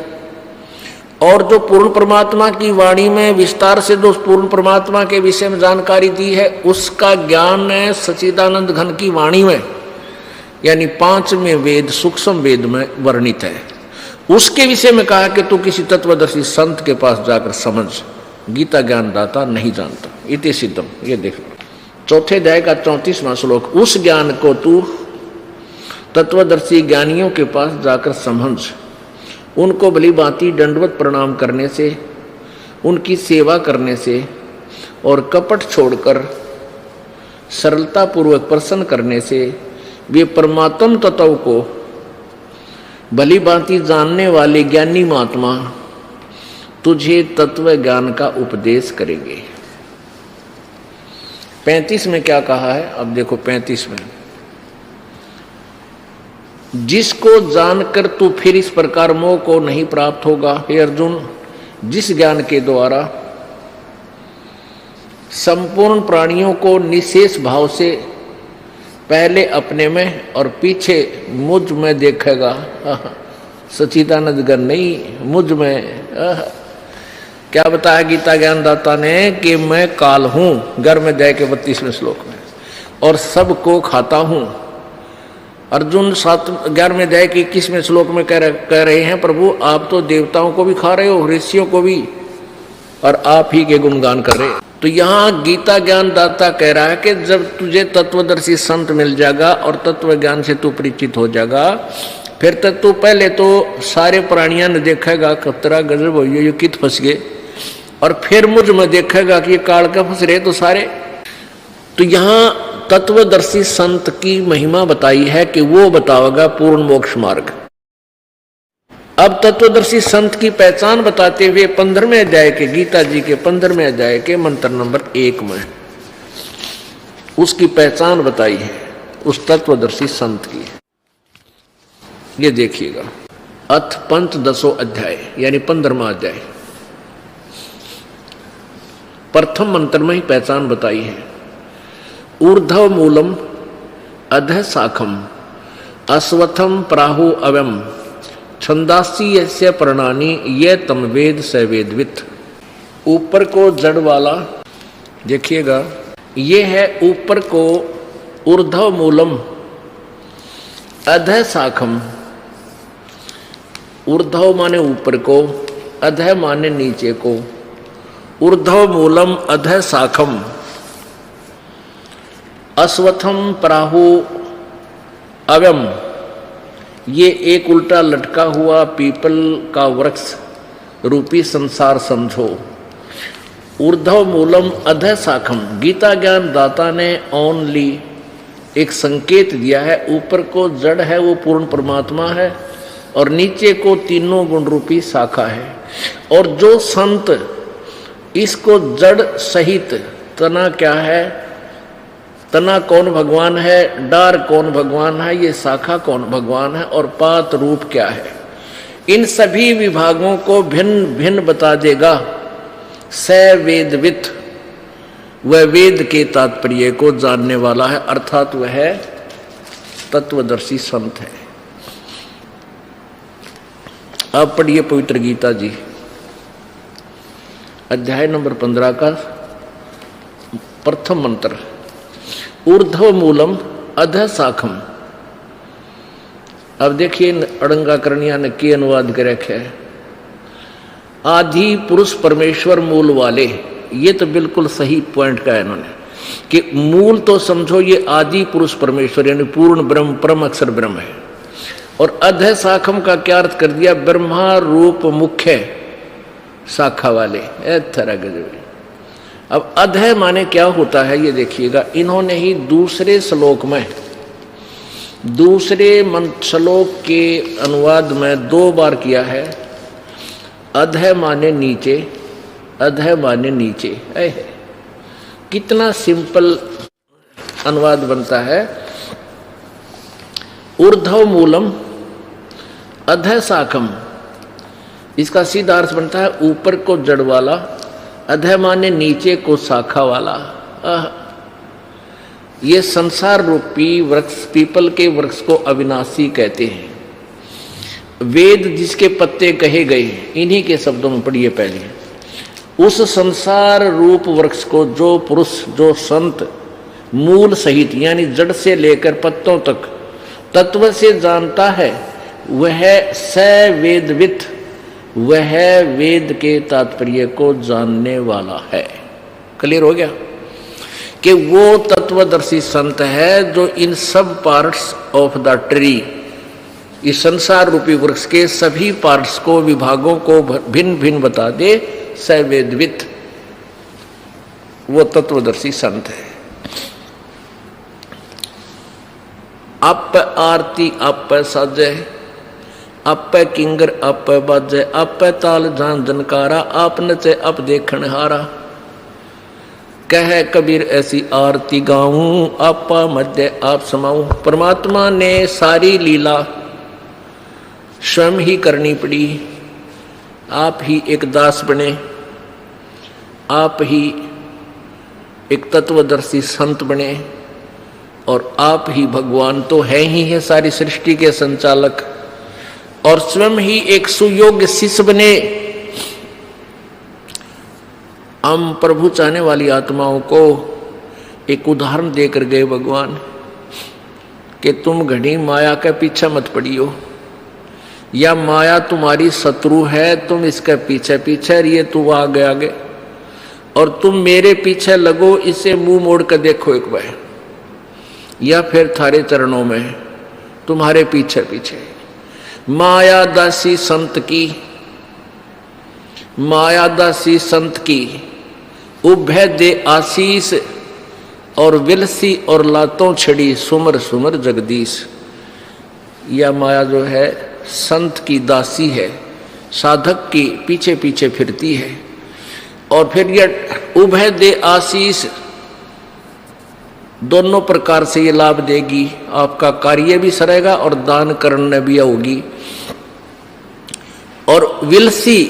और जो पूर्ण परमात्मा की वाणी में विस्तार से जो पूर्ण परमात्मा के विषय में जानकारी दी है, उसका ज्ञान है सच्चिदानंद घन की वाणी में, यानी 5वें वेद सूक्ष्म वेद में वर्णित है। उसके विषय में कहा कि तू किसी तत्वदर्शी संत के पास जाकर समझ। गीता ज्ञान दाता नहीं जानता। इति सिद्धम, ये देख लो चौथे अध्याय का 34वां श्लोक। उस ज्ञान को तू तत्वदर्शी ज्ञानियों के पास जाकर समझ, उनको भली भांति दंडवत प्रणाम करने से, उनकी सेवा करने से और कपट छोड़कर सरलता पूर्वक प्रसन्न करने से वे परमात्म तत्व को भली भांति जानने वाले ज्ञानी महात्मा तुझे तत्व ज्ञान का उपदेश करेंगे। 35 में क्या कहा है? अब देखो 35 में, जिसको जानकर तू फिर इस प्रकार मोह को नहीं प्राप्त होगा। हे अर्जुन, जिस ज्ञान के द्वारा संपूर्ण प्राणियों को निशेष भाव से पहले अपने में और पीछे मुझ में देखेगा। सच्चिदानंद घन नहीं, मुझ में। क्या बताया गीता ज्ञानदाता ने कि मैं काल हूं, गर्भ में जाए के 32वें श्लोक में, और सबको खाता हूं। अर्जुन 11वें अध्याय के 21वें श्लोक में कह रहे हैं, प्रभु आप तो देवताओं को भी खा रहे हो, ऋषियों को भी, और आप ही के गुणगान कर रहे हो। तो यहाँ गीता ज्ञानदाता कह रहा है कि जब तुझे तत्वदर्शी संत मिल जाएगा और तत्व ज्ञान से तू परिचित हो जाएगा, फिर तक तू पहले तो सारे प्राणियों ने देखेगा कतरा गजब हो ये कित फंस गए, और फिर मुझ में देखेगा कि ये काल का फंस रहे तो सारे। तो यहाँ तत्वदर्शी संत की महिमा बताई है कि वो बतावेगा पूर्ण मोक्ष मार्ग। अब तत्वदर्शी संत की पहचान बताते हुए 15वें अध्याय के, गीता जी के 15वें अध्याय के मंत्र नंबर 1 में उसकी पहचान बताई है उस तत्वदर्शी संत की। ये देखिएगा, अथ पंचदशो अध्याय यानी 15वां अध्याय, प्रथम मंत्र में ही पहचान बताई है। ऊर्ध्व मूलम अधः शाखम अश्वत्थम प्राहु अवम छंदासी यस्य प्रणानी ये तम वेद स वेदवित। ऊपर को जड़ वाला, देखिएगा ये है ऊपर को ऊर्ध्व मूलम अधः शाखम। ऊर्ध्व माने ऊपर को, अधः माने नीचे को। ऊर्ध्व मूलम अधः शाखम अश्वत्थम प्राहु अवम, ये एक उल्टा लटका हुआ पीपल का वृक्ष रूपी संसार समझो। ऊर्ध्व मूलम अधः शाखम, गीता ज्ञान दाता ने ओनली एक संकेत दिया है। ऊपर को जड़ है वो पूर्ण परमात्मा है, और नीचे को तीनों गुण रूपी शाखा है। और जो संत इसको जड़ सहित, तना क्या है, तना कौन भगवान है, डार कौन भगवान है, ये शाखा कौन भगवान है, और पात रूप क्या है, इन सभी विभागों को भिन्न भिन्न बता देगा स वेदवित, वह वेद के तात्पर्य को जानने वाला है, अर्थात वह तत्वदर्शी संत है। अब पढ़िए पवित्र गीता जी, अध्याय नंबर 15 का प्रथम मंत्र। ऊर्ध्व मूलम अधः शाखम। अब देखिए अड़ंगाकरणिया ने की अनुवाद कर रखे है, आदि पुरुष परमेश्वर मूल वाले। ये तो बिल्कुल सही पॉइंट का है इन्होंने, कि मूल तो समझो ये आदि पुरुष परमेश्वर यानी पूर्ण ब्रह्म, परम अक्षर ब्रह्म है। और अधः शाखम का क्या अर्थ कर दिया, ब्रह्मा रूप मुख्य शाखा वाले। तरह गजब। अब अधः माने क्या होता है ये देखिएगा, इन्होंने ही दूसरे श्लोक में, दूसरे श्लोक के अनुवाद में 2 बार किया है। अधः माने नीचे, अधः माने नीचे। कितना सिंपल अनुवाद बनता है। ऊर्ध्व मूलम अधः शाखम, इसका सीधा अर्थ बनता है ऊपर को जड़ वाला, अधः माने नीचे को शाखा वाला। ये संसार रूपी वृक्ष, पीपल के वृक्ष को अविनाशी कहते हैं। वेद जिसके पत्ते कहे गए, इन्हीं के शब्दों में पढ़िए पहले। उस संसार रूप वृक्ष को जो पुरुष, जो संत मूल सहित यानी जड़ से लेकर पत्तों तक तत्व से जानता है, वह स वेदवित, वह वेद के तात्पर्य को जानने वाला है। क्लियर हो गया कि वो तत्वदर्शी संत है जो इन सब पार्ट्स ऑफ द ट्री, इस संसार रूपी वृक्ष के सभी पार्ट्स को, विभागों को भिन्न भिन्न बता दे। सवेदवित, वो तत्वदर्शी संत है। आप आरती आप साजे, आप किंगर आप बाजे, आप ताल जान जनकारा, आप नचे आप देखण हारा। कह कबीर ऐसी आरती गाऊं, आपा मध्य आप समाऊं। परमात्मा ने सारी लीला स्वयं ही करनी पड़ी। आप ही एक दास बने, आप ही एक तत्वदर्शी संत बने, और आप ही भगवान तो है ही है, सारी सृष्टि के संचालक, और स्वयं ही एक सुयोग्य शिष्य बने। हम प्रभु चाहने वाली आत्माओं को एक उदाहरण देकर गए भगवान, कि तुम घड़ी माया के पीछे मत पड़ियो, या माया तुम्हारी शत्रु है, तुम इसके पीछे पीछे रहिए, तू आगे आगे, और तुम मेरे पीछे लगो, इसे मुंह मोड़ कर देखो एक बार, या फिर थारे चरणों में तुम्हारे पीछे पीछे। माया दासी संत की, माया दासी संत की उभय दे आशीष, और विलसी और लातों छड़ी सुमर सुमर जगदीश। यह माया जो है संत की दासी है, साधक की पीछे पीछे फिरती है, और फिर यह उभय दे आशीष, दोनों प्रकार से ये लाभ देगी। आपका कार्य भी सरेगा और दान करने भी होगी। और विलसी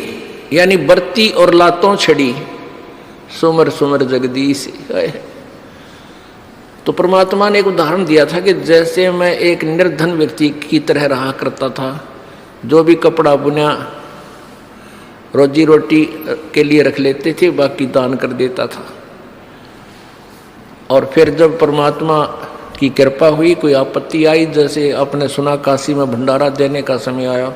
यानी बरती और लातों छड़ी, सुमर सुमर जगदीश। तो परमात्मा ने एक उदाहरण दिया था कि जैसे मैं एक निर्धन व्यक्ति की तरह रहा करता था, जो भी कपड़ा बुना रोजी रोटी के लिए रख लेते थे, बाकी दान कर देता था। और फिर जब परमात्मा की कृपा हुई, कोई आपत्ति आई, जैसे आपने सुना काशी में भंडारा देने का समय आया,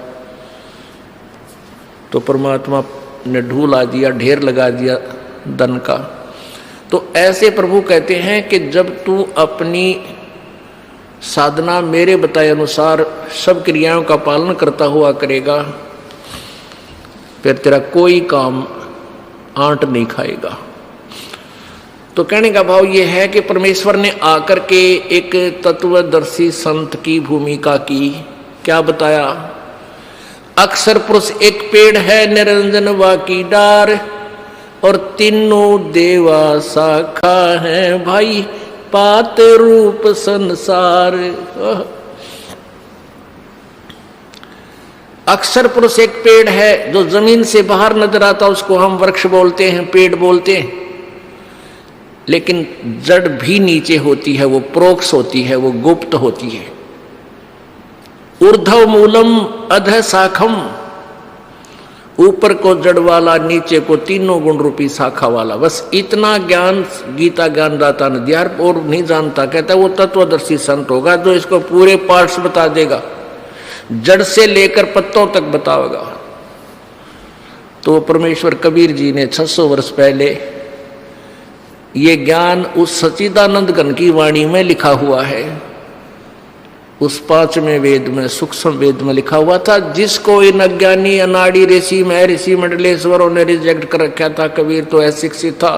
तो परमात्मा ने ढूला दिया, ढेर लगा दिया धन का। तो ऐसे प्रभु कहते हैं कि जब तू अपनी साधना मेरे बताए अनुसार सब क्रियाओं का पालन करता हुआ करेगा, फिर तेरा कोई काम आंट नहीं खाएगा। तो कहने का भाव यह है कि परमेश्वर ने आकर के एक तत्वदर्शी संत की भूमिका की। क्या बताया? अक्षर पुरुष एक पेड़ है, निरंजन वाकी डार, और तीनों देवा शाखा है, भाई पात रूप संसार। अक्षर पुरुष एक पेड़ है जो जमीन से बाहर नजर आता, उसको हम वृक्ष बोलते हैं, पेड़ बोलते हैं, लेकिन जड़ भी नीचे होती है, वो प्रोक्ष होती है, वो गुप्त होती है। ऊर्ध्व मूलम अधः शाखम, ऊपर को जड़ वाला, नीचे को तीनों गुण रूपी शाखा वाला। बस इतना ज्ञान गीता ज्ञानदाता ने दिया और नहीं जानता, कहता वो तत्वदर्शी संत होगा जो इसको पूरे पार्ट्स बता देगा, जड़ से लेकर पत्तों तक बताएगा। तो परमेश्वर कबीर जी ने 600 वर्ष पहले ये ज्ञान उस सच्चिदानंद घन की वाणी में लिखा हुआ है, उस 5वें वेद में, सूक्ष्म वेद में लिखा हुआ था, जिसको इन अज्ञानी अनाड़ी ऋषि महर्षि मंडलेश्वरों ने रिजेक्ट कर रखा था। कबीर तो अशिक्षित था,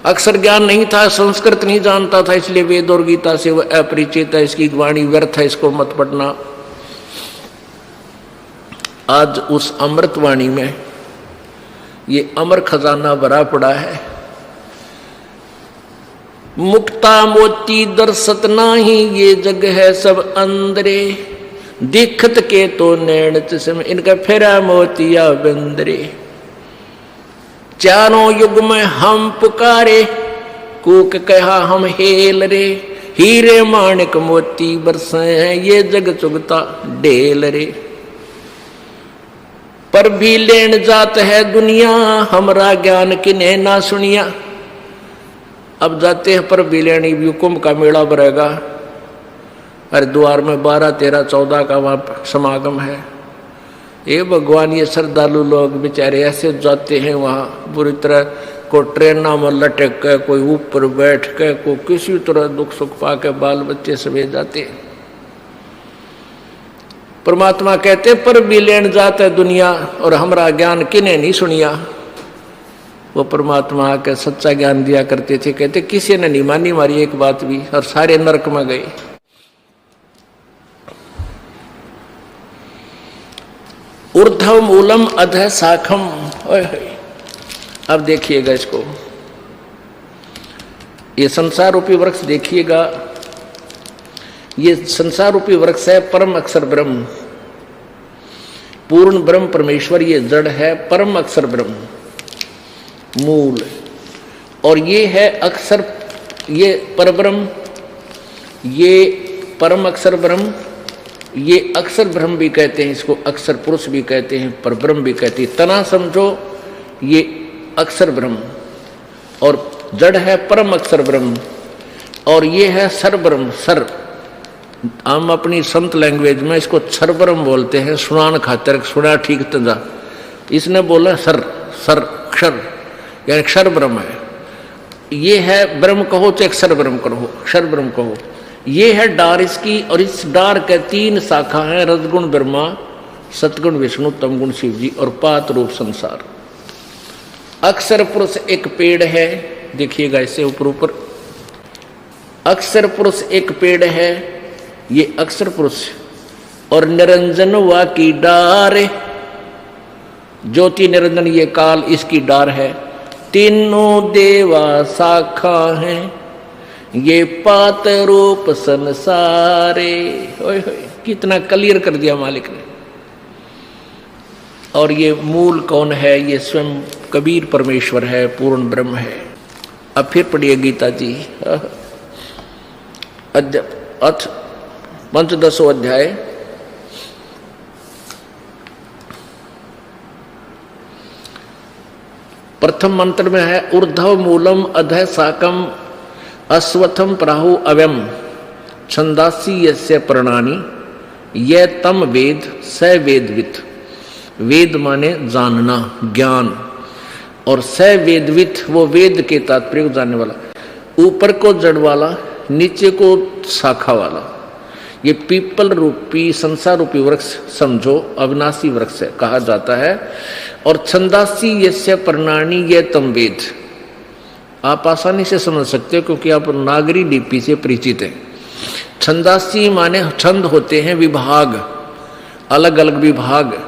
अक्षर ज्ञान नहीं था, संस्कृत नहीं जानता था, इसलिए वेद और गीता से वह अपरिचित है, इसकी वाणी व्यर्थ है, इसको मत पढ़ना। आज उस अमृतवाणी में ये अमर खजाना भरा पड़ा है। मुक्ता मोती दर्शत नाही, ये जग है सब अंदरे, दिखत के तो नैन चश्मे, इनका फेरा मोतिया बंदरे। चारों युग में हम पुकारे, कूक कहा हम हेल रे, हीरे माणिक मोती बरसे हैं, ये जग चुगता ढेल रे। पर भी लेन जात है दुनिया, हमरा ज्ञान किन्हें ना सुनिया। अब जाते हैं पर भी लेनी, भी कुंभ का मेला भरेगा, हरिद्वार में 12, 13, 14 का वहाँ समागम है। ये भगवान, ये श्रद्धालु लोग बेचारे ऐसे जाते हैं वहाँ, बुरी तरह को ट्रेना में लटक के, कोई ऊपर बैठ के, कोई किसी तरह दुख सुख पा के, बाल बच्चे सवेद जाते हैं। परमात्मा कहते पर भी लेन जाते दुनिया, और हमारा ज्ञान किने नहीं सुनिया। वो परमात्मा आकर सच्चा ज्ञान दिया करते थे, कहते किसी ने नहीं मानी हमारी एक बात भी, और सारे नरक में गए। ऊर्ध्व मूलम अधः शाखम। अब देखिएगा इसको, ये संसार रूपी वृक्ष देखिएगा, ये संसार रूपी वृक्ष है परम अक्षर ब्रह्म, पूर्ण ब्रह्म परमेश्वर, ये जड़ है परम अक्षर ब्रह्म मूल, और ये है अक्षर, ये परब्रह्म, ये परम अक्षर ब्रह्म, ये अक्षर ब्रह्म भी कहते हैं, इसको अक्षर पुरुष भी कहते हैं, परब्रह्म भी कहते हैं। तना समझो, ये अक्षर ब्रह्म, और जड़ है परम अक्षर ब्रह्म, और ये है सर ब्रह्म। सर, हम अपनी संत लैंग्वेज में इसको क्षर ब्रह्म बोलते हैं, सुनान खातिर, सुना ठीक तजा, इसने बोला सर, सर क्षर, यानी अक्षर ब्रह्म है। ये है ब्रह्म कहो तो अक्षर ब्रह्म कहो, अक्षर ब्रह्म कहो। ये है डार इसकी, और इस डार के 3 शाखा हैं, रजगुण ब्रह्मा, सतगुण विष्णु, तमगुण शिव जी, और पात रूप संसार। अक्षर पुरुष एक पेड़ है, देखिएगा इसे ऊपर ऊपर, अक्षर पुरुष एक पेड़ है, ये अक्षर पुरुष, और निरंजन वा की डार, ज्योति निरंजन ये काल, इसकी डार है। तीनों देवा शाखा हैं, ये पात रूप संसारे। ओए होए, कितना क्लियर कर दिया मालिक ने। और ये मूल कौन है? ये स्वयं कबीर परमेश्वर है, पूर्ण ब्रह्म है। अब फिर पढ़िए गीता जी, अथ 15वां अध्याय, प्रथम मंत्र में है ऊर्ध्व मूलम अधः शाकम अश्वत्थम प्राहु अव्यम छंदासी यस्य प्रणानी ये तम वेद स वेदवित। वेद माने जानना, ज्ञान, और स वेदवित वो वेद के तात्पर्य को जानने वाला। ऊपर को जड़ वाला, नीचे को शाखा वाला। ये पीपल रूपी संसार रूपी वृक्ष समझो, अविनाशी वृक्ष कहा जाता है। और छंदासी यस्य प्रणानी ये तम वेद, आप आसानी से समझ सकते हो क्योंकि आप नागरी लिपि से परिचित हैं। छंदासी माने छंद होते हैं विभाग, अलग अलग विभाग,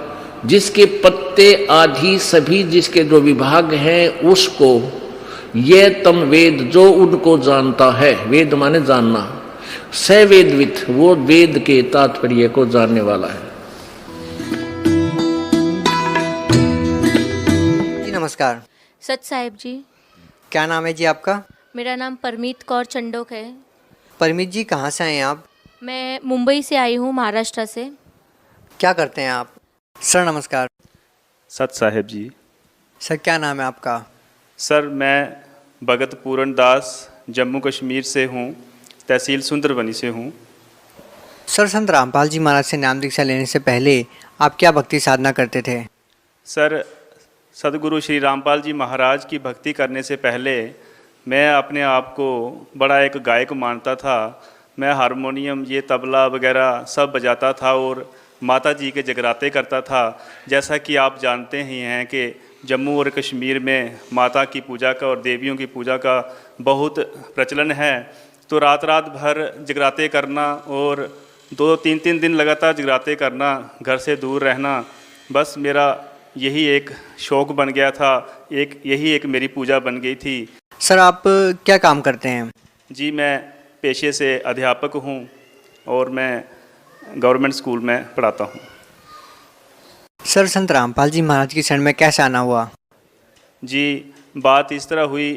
जिसके पत्ते आदि सभी जिसके जो विभाग हैं उसको ये तम वेद, जो उनको जानता है। वेद माने जानना, स वेदवित वो वेद के तात्पर्य को जानने वाला है। नमस्कार। सच साहिब जी। क्या नाम है जी आपका? मेरा नाम परमीत कौर चंडोक है। परमीत जी, कहाँ से आए हैं आप? मैं मुंबई से आई हूँ, महाराष्ट्र से। क्या करते हैं आप? सर नमस्कार। सत साहेब जी। सर क्या नाम है आपका? सर मैं भगत पूरन दास जम्मू कश्मीर से हूँ, तहसील सुंदरबनी से हूँ। सर संत रामपाल जी महाराज से नाम दीक्षा लेने से पहले आप क्या भक्ति साधना करते थे? सर सदगुरु श्री रामपाल जी महाराज की भक्ति करने से पहले मैं अपने आप को बड़ा एक गायक मानता था। मैं हारमोनियम, ये तबला वगैरह सब बजाता था और माता जी के जगराते करता था। जैसा कि आप जानते ही हैं कि जम्मू और कश्मीर में माता की पूजा का और देवियों की पूजा का बहुत प्रचलन है। तो रात रात भर जगराते करना और 2-3 दिन लगातार जगराते करना, घर से दूर रहना, बस मेरा यही एक शौक़ बन गया था, यही एक मेरी पूजा बन गई थी। सर आप क्या काम करते हैं? जी मैं पेशे से अध्यापक हूँ और मैं गवर्नमेंट स्कूल में पढ़ाता हूँ। सर संत रामपाल जी महाराज की शरण में कैसे आना हुआ? जी बात इस तरह हुई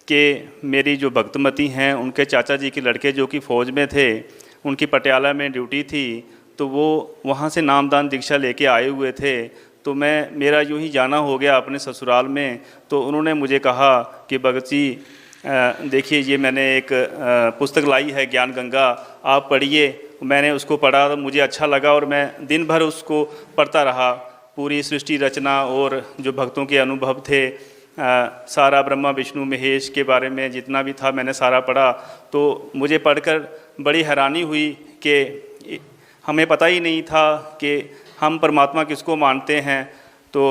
कि मेरी जो भक्तमती हैं, उनके चाचा जी के लड़के जो कि फ़ौज में थे, उनकी पटियाला में ड्यूटी थी, तो वो वहाँ से नामदान दीक्षा लेके आए हुए थे। तो मेरा यूँ ही जाना हो गया अपने ससुराल में। तो उन्होंने मुझे कहा कि भगत जी देखिए, ये मैंने एक पुस्तक लाई है ज्ञान गंगा, आप पढ़िए। मैंने उसको पढ़ा तो मुझे अच्छा लगा और मैं दिन भर उसको पढ़ता रहा। पूरी सृष्टि रचना और जो भक्तों के अनुभव थे, सारा ब्रह्मा विष्णु महेश के बारे में जितना भी था मैंने सारा पढ़ा। तो मुझे पढ़कर बड़ी हैरानी हुई कि हमें पता ही नहीं था कि हम परमात्मा किसको मानते हैं। तो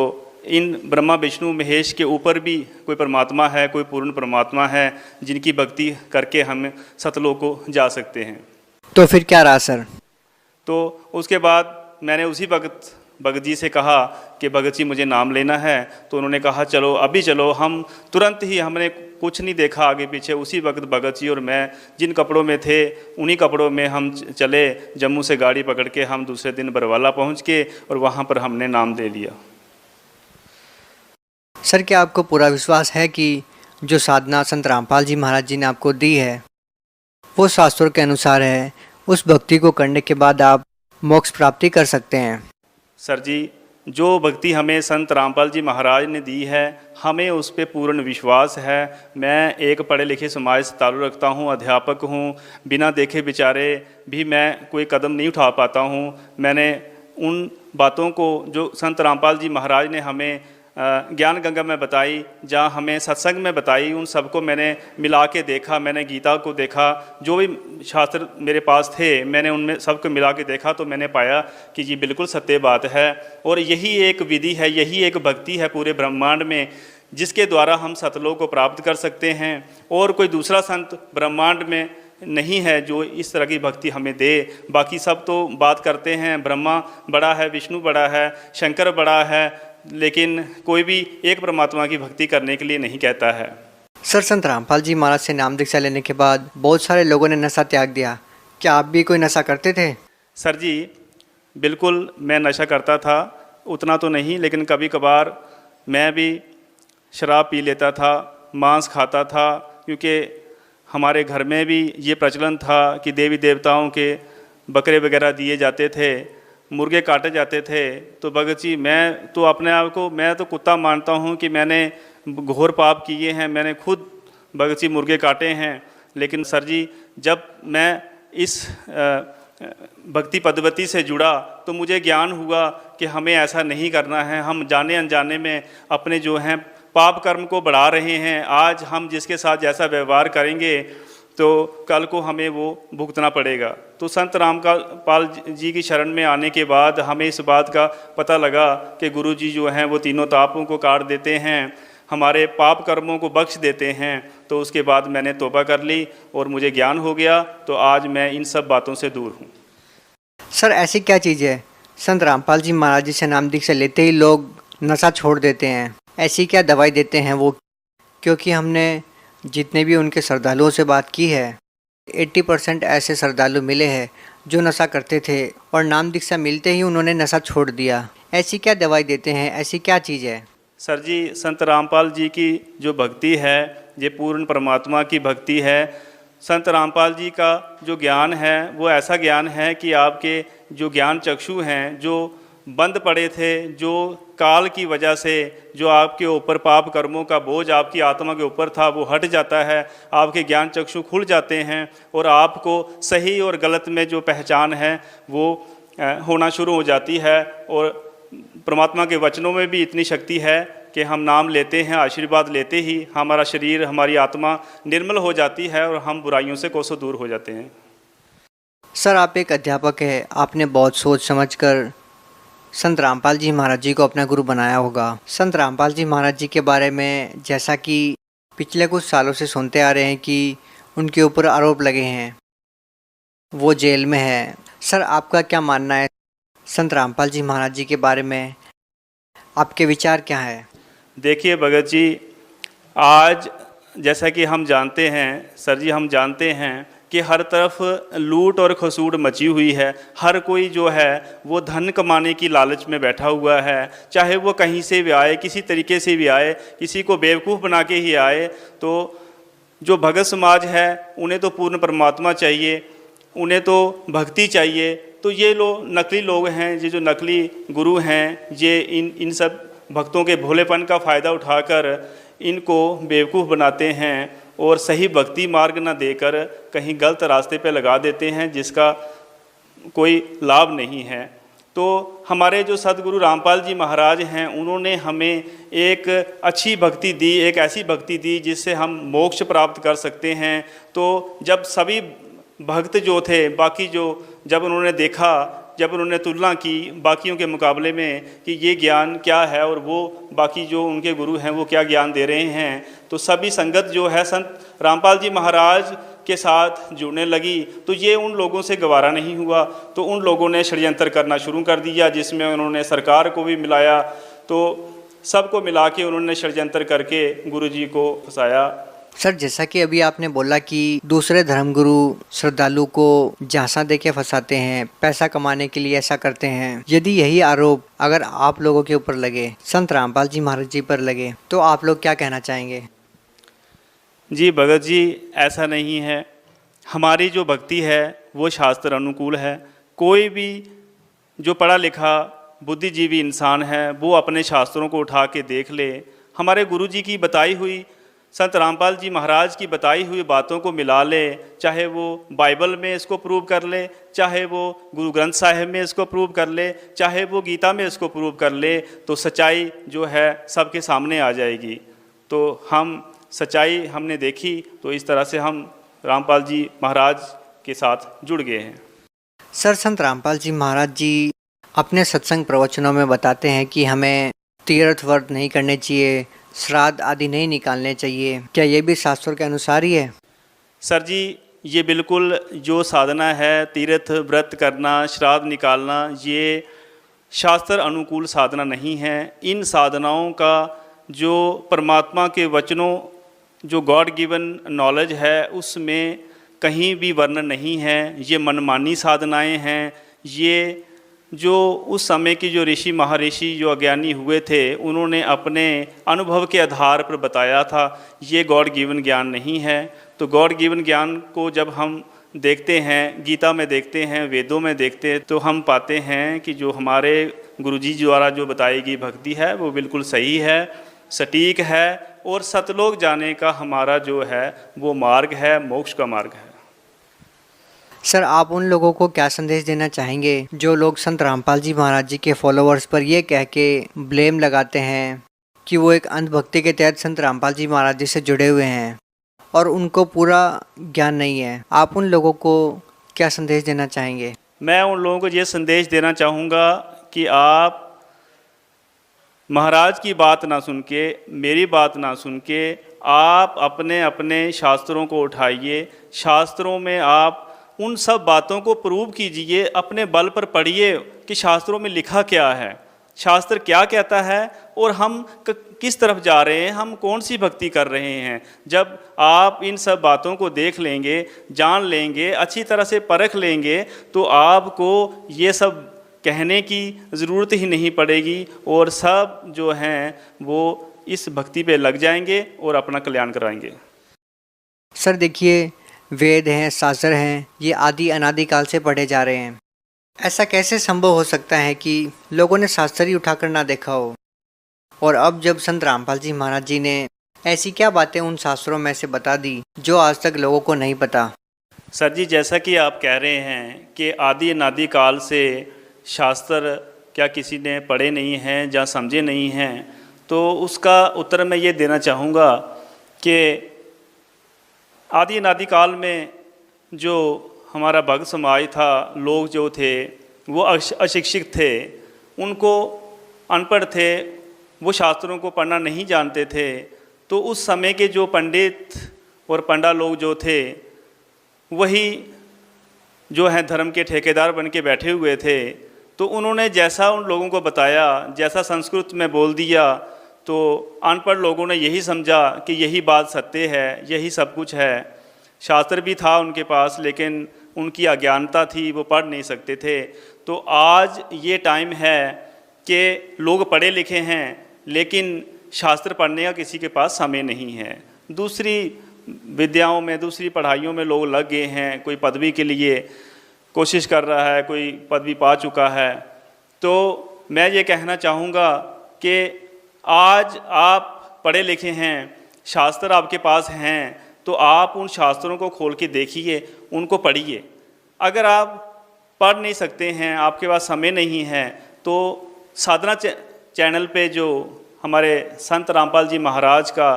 इन ब्रह्मा विष्णु महेश के ऊपर भी कोई परमात्मा है, कोई पूर्ण परमात्मा है जिनकी भक्ति करके हम सतलोक को जा सकते हैं। तो फिर क्या रहा सर? तो उसके बाद मैंने उसी भगत जी से कहा कि भगत जी मुझे नाम लेना है। तो उन्होंने कहा चलो अभी चलो। हम तुरंत ही, हमने कुछ नहीं देखा आगे पीछे, उसी वक्त भगत जी और मैं जिन कपड़ों में थे उन्हीं कपड़ों में हम चले। जम्मू से गाड़ी पकड़ के हम दूसरे दिन बरवाला पहुंच के और वहां पर हमने नाम दे लिया। सर क्या आपको पूरा विश्वास है कि जो साधना संत रामपाल जी महाराज जी ने आपको दी है वो शास्त्रों के अनुसार है, उस भक्ति को करने के बाद आप मोक्ष प्राप्ति कर सकते हैं? सर जी, जो भक्ति हमें संत रामपाल जी महाराज ने दी है, हमें उस पर पूर्ण विश्वास है। मैं एक पढ़े लिखे समाज से ताल्लुक़ रखता हूँ, अध्यापक हूँ। बिना देखे बिचारे भी मैं कोई कदम नहीं उठा पाता हूँ। मैंने उन बातों को जो संत रामपाल जी महाराज ने हमें ज्ञान गंगा में बताई, जहाँ हमें सत्संग में बताई, उन सबको मैंने मिला के देखा। मैंने गीता को देखा, जो भी शास्त्र मेरे पास थे मैंने उनमें सबको मिला के देखा। तो मैंने पाया कि ये बिल्कुल सत्य बात है और यही एक विधि है, यही एक भक्ति है पूरे ब्रह्मांड में जिसके द्वारा हम सतलोक को प्राप्त कर सकते हैं। और कोई दूसरा संत ब्रह्मांड में नहीं है जो इस तरह की भक्ति हमें दे। बाकी सब तो बात करते हैं, ब्रह्मा बड़ा है, विष्णु बड़ा है, शंकर बड़ा है, लेकिन कोई भी एक परमात्मा की भक्ति करने के लिए नहीं कहता है। सर संत रामपाल जी महाराज से नाम दीक्षा लेने के बाद बहुत सारे लोगों ने नशा त्याग दिया, क्या आप भी कोई नशा करते थे? सर जी बिल्कुल, मैं नशा करता था, उतना तो नहीं, लेकिन कभी कभार मैं भी शराब पी लेता था, मांस खाता था, क्योंकि हमारे घर में भी ये प्रचलन था कि देवी देवताओं के बकरे वगैरह दिए जाते थे, मुर्गे काटे जाते थे। तो भगत जी मैं तो अपने आप को मैं तो कुत्ता मानता हूँ कि मैंने घोर पाप किए हैं, मैंने खुद भगत जी मुर्गे काटे हैं। लेकिन सर जी जब मैं इस भक्ति पद्धति से जुड़ा तो मुझे ज्ञान हुआ कि हमें ऐसा नहीं करना है। हम जाने अनजाने में अपने जो हैं पाप कर्म को बढ़ा रहे हैं। आज हम जिसके साथ जैसा व्यवहार करेंगे तो कल को हमें वो भुगतना पड़ेगा। तो संत रामपाल जी की शरण में आने के बाद हमें इस बात का पता लगा कि गुरु जी जो हैं वो तीनों तापों को काट देते हैं, हमारे पाप कर्मों को बख्श देते हैं। तो उसके बाद मैंने तौबा कर ली और मुझे ज्ञान हो गया। तो आज मैं इन सब बातों से दूर हूँ। सर ऐसी क्या चीज़ है संत रामपाल जी महाराज जी से नाम दीक्षा लेते ही लोग नशा छोड़ देते हैं? ऐसी क्या दवाई देते हैं वो? क्योंकि हमने जितने भी उनके श्रद्धालुओं से बात की है 80% ऐसे श्रद्धालु मिले हैं जो नशा करते थे और नाम दीक्षा मिलते ही उन्होंने नशा छोड़ दिया। ऐसी क्या दवाई देते हैं, ऐसी क्या चीज़ है? सर जी, संत रामपाल जी की जो भक्ति है ये पूर्ण परमात्मा की भक्ति है। संत रामपाल जी का जो ज्ञान है वो ऐसा ज्ञान है कि आपके जो ज्ञान चक्षु हैं जो बंद पड़े थे, जो काल की वजह से जो आपके ऊपर पाप कर्मों का बोझ आपकी आत्मा के ऊपर था वो हट जाता है, आपके ज्ञान चक्षु खुल जाते हैं और आपको सही और गलत में जो पहचान है वो होना शुरू हो जाती है। और परमात्मा के वचनों में भी इतनी शक्ति है कि हम नाम लेते हैं, आशीर्वाद लेते ही हमारा शरीर, हमारी आत्मा निर्मल हो जाती है और हम बुराइयों से कोसों दूर हो जाते हैं। सर, आप एक अध्यापक हैं, आपने बहुत सोच समझकर संत रामपाल जी महाराज जी को अपना गुरु बनाया होगा। संत रामपाल जी महाराज जी के बारे में जैसा कि पिछले कुछ सालों से सुनते आ रहे हैं कि उनके ऊपर आरोप लगे हैं, वो जेल में है। सर, आपका क्या मानना है संत रामपाल जी महाराज जी के बारे में? आपके विचार क्या है? देखिए भगत जी, आज जैसा कि हम जानते हैं सर जी, हम जानते हैं कि हर तरफ लूट और खसूट मची हुई है। हर कोई जो है वो धन कमाने की लालच में बैठा हुआ है, चाहे वो कहीं से भी आए, किसी तरीके से भी आए, किसी को बेवकूफ़ बना के ही आए। तो जो भगत समाज है उन्हें तो पूर्ण परमात्मा चाहिए, उन्हें तो भक्ति चाहिए। तो ये लोग नकली लोग हैं, ये जो नकली गुरु हैं, ये इन सब भक्तों के भोलेपन का फ़ायदा उठाकर इनको बेवकूफ़ बनाते हैं और सही भक्ति मार्ग न देकर कहीं गलत रास्ते पे लगा देते हैं जिसका कोई लाभ नहीं है। तो हमारे जो सदगुरु रामपाल जी महाराज हैं उन्होंने हमें एक अच्छी भक्ति दी, एक ऐसी भक्ति दी जिससे हम मोक्ष प्राप्त कर सकते हैं। तो जब सभी भक्त जो थे, बाकी जो जब उन्होंने देखा, जब उन्होंने तुलना की बाकियों के मुकाबले में कि ये ज्ञान क्या है और वो बाकी जो उनके गुरु हैं वो क्या ज्ञान दे रहे हैं, तो सभी संगत जो है संत रामपाल जी महाराज के साथ जुड़ने लगी। तो ये उन लोगों से गवारा नहीं हुआ, तो उन लोगों ने षड्यंत्र करना शुरू कर दिया जिसमें उन्होंने सरकार को भी मिलाया। तो सबको मिला के उन्होंने षड्यंत्र करके गुरु जी को फंसाया। सर, जैसा कि अभी आपने बोला कि दूसरे धर्मगुरु श्रद्धालु को झांसा देके फंसाते हैं, पैसा कमाने के लिए ऐसा करते हैं। यदि यही आरोप अगर आप लोगों के ऊपर लगे, संत रामपाल जी महाराज जी पर लगे, तो आप लोग क्या कहना चाहेंगे? जी भगत जी, ऐसा नहीं है। हमारी जो भक्ति है वो शास्त्र अनुकूल है। कोई भी जो पढ़ा लिखा बुद्धिजीवी इंसान है वो अपने शास्त्रों को उठा के देख ले, हमारे गुरु जी की बताई हुई, संत रामपाल जी महाराज की बताई हुई बातों को मिला ले, चाहे वो बाइबल में इसको प्रूव कर ले, चाहे वो गुरु ग्रंथ साहिब में इसको प्रूव कर ले, चाहे वो गीता में इसको प्रूव कर ले, तो सच्चाई जो है सबके सामने आ जाएगी। तो हम सच्चाई हमने देखी, तो इस तरह से हम रामपाल जी महाराज के साथ जुड़ गए हैं। सर, संत रामपाल जी महाराज जी अपने सत्संग प्रवचनों में बताते हैं कि हमें तीर्थ व्रत नहीं करने चाहिए, श्राद्ध आदि नहीं निकालने चाहिए। क्या ये भी शास्त्रों के अनुसार ही है? सर जी, ये बिल्कुल जो साधना है, तीर्थ व्रत करना, श्राद्ध निकालना, ये शास्त्र अनुकूल साधना नहीं है। इन साधनाओं का जो परमात्मा के वचनों, जो गॉड गिवन नॉलेज है, उसमें कहीं भी वर्णन नहीं है। ये मनमानी साधनाएं हैं। ये जो उस समय की जो ऋषि महर्षि जो अज्ञानी हुए थे उन्होंने अपने अनुभव के आधार पर बताया था, ये गॉड गिवन ज्ञान नहीं है। तो गॉड गिवन ज्ञान को जब हम देखते हैं, गीता में देखते हैं, वेदों में देखते हैं, तो हम पाते हैं कि जो हमारे गुरुजी द्वारा जो बताई गई भक्ति है वो बिल्कुल सही है, सटीक है और सतलोक जाने का हमारा जो है वो मार्ग है, मोक्ष का मार्ग है। सर, आप उन लोगों को क्या संदेश देना चाहेंगे जो लोग संत रामपाल जी महाराज जी के फॉलोअर्स पर ये कह के ब्लेम लगाते हैं कि वो एक अंधभक्ति के तहत संत रामपाल जी महाराज जी से जुड़े हुए हैं और उनको पूरा ज्ञान नहीं है? आप उन लोगों को क्या संदेश देना चाहेंगे? मैं उन लोगों को ये संदेश देना चाहूँगा कि आप महाराज की बात ना सुन के, मेरी बात ना सुन के, आप अपने अपने शास्त्रों को उठाइए। शास्त्रों में आप उन सब बातों को प्रूव कीजिए, अपने बल पर पढ़िए कि शास्त्रों में लिखा क्या है, शास्त्र क्या कहता है और हम किस तरफ जा रहे हैं, हम कौन सी भक्ति कर रहे हैं। जब आप इन सब बातों को देख लेंगे, जान लेंगे, अच्छी तरह से परख लेंगे, तो आपको ये सब कहने की ज़रूरत ही नहीं पड़ेगी और सब जो हैं वो इस भक्ति पे लग जाएंगे और अपना कल्याण कराएंगे। सर देखिए, वेद हैं, शास्त्र हैं, ये आदि अनादि काल से पढ़े जा रहे हैं। ऐसा कैसे संभव हो सकता है कि लोगों ने शास्त्र ही उठाकर ना देखा हो? और अब जब संत रामपाल जी महाराज जी ने ऐसी क्या बातें उन शास्त्रों में से बता दी जो आज तक लोगों को नहीं पता? सर जी, जैसा कि आप कह रहे हैं कि आदि अनादि काल से शास्त्र क्या किसी ने पढ़े नहीं हैं या समझे नहीं हैं, तो उसका उत्तर मैं ये देना चाहूँगा कि आदि अनादि काल में जो हमारा भक्त समाज था, लोग जो थे वो अशिक्षित थे, उनको अनपढ़ थे, वो शास्त्रों को पढ़ना नहीं जानते थे। तो उस समय के जो पंडित और पंडा लोग जो थे वही जो है धर्म के ठेकेदार बन के बैठे हुए थे। तो उन्होंने जैसा उन लोगों को बताया, जैसा संस्कृत में बोल दिया, तो अनपढ़ लोगों ने यही समझा कि यही बात सत्य है, यही सब कुछ है। शास्त्र भी था उनके पास, लेकिन उनकी अज्ञानता थी, वो पढ़ नहीं सकते थे। तो आज ये टाइम है कि लोग पढ़े लिखे हैं लेकिन शास्त्र पढ़ने का किसी के पास समय नहीं है। दूसरी विद्याओं में, दूसरी पढ़ाइयों में लोग लग गए हैं। कोई पदवी के लिए कोशिश कर रहा है, कोई पदवी पा चुका है। तो मैं ये कहना चाहूँगा कि आज आप पढ़े लिखे हैं, शास्त्र आपके पास हैं, तो आप उन शास्त्रों को खोल के देखिए, उनको पढ़िए। अगर आप पढ़ नहीं सकते हैं, आपके पास समय नहीं है, तो साधना चैनल पे जो हमारे संत रामपाल जी महाराज का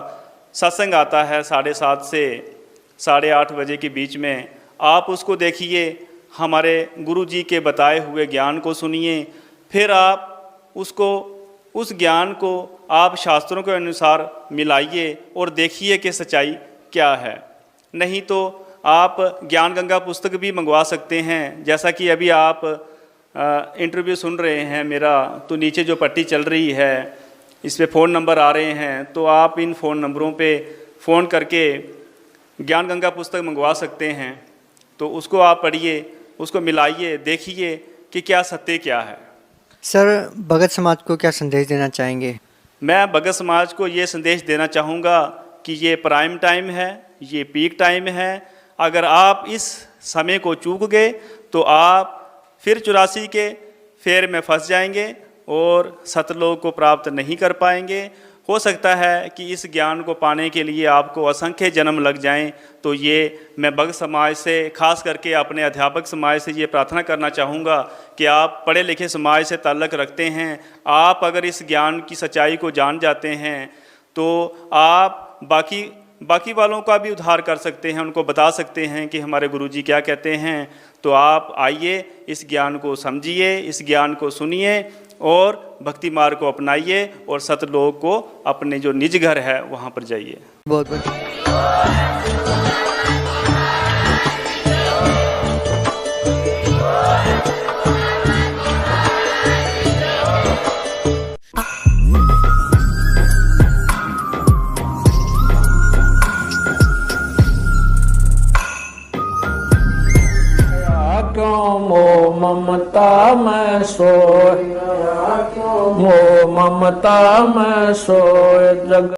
सत्संग आता है 7:30 से 8:30 बजे के बीच में, आप उसको देखिए, हमारे गुरु जी के बताए हुए ज्ञान को सुनिए। फिर आप उसको, उस ज्ञान को आप शास्त्रों के अनुसार मिलाइए और देखिए कि सच्चाई क्या है। नहीं तो आप ज्ञान गंगा पुस्तक भी मंगवा सकते हैं। जैसा कि अभी आप इंटरव्यू सुन रहे हैं मेरा, तो नीचे जो पट्टी चल रही है इस पे फ़ोन नंबर आ रहे हैं, तो आप इन फ़ोन नंबरों पे फ़ोन करके ज्ञान गंगा पुस्तक मंगवा सकते हैं। तो उसको आप पढ़िए, उसको मिलाइए, देखिए कि क्या सत्य क्या है। सर, भगत समाज को क्या संदेश देना चाहेंगे? मैं भगत समाज को ये संदेश देना चाहूँगा कि ये प्राइम टाइम है, ये पीक टाइम है। अगर आप इस समय को चूक गए तो आप फिर 84 के फेर में फंस जाएंगे और सतलोक को प्राप्त नहीं कर पाएंगे। हो सकता है कि इस ज्ञान को पाने के लिए आपको असंख्य जन्म लग जाएं। तो ये मैं भक्त समाज से, खास करके अपने अध्यापक समाज से ये प्रार्थना करना चाहूँगा कि आप पढ़े लिखे समाज से ताल्लुक़ रखते हैं, आप अगर इस ज्ञान की सच्चाई को जान जाते हैं तो आप बाकी वालों का भी उद्धार कर सकते हैं, उनको बता सकते हैं कि हमारे गुरुजी क्या कहते हैं। तो आप आइए, इस ज्ञान को समझिए, इस ज्ञान को सुनिए और भक्ति मार्ग को अपनाइए और सतलोक को, अपने जो निज घर है वहाँ पर जाइए। बहुत बहुत क्यों मोह ममता में सोए, मोह ममता में सोए जग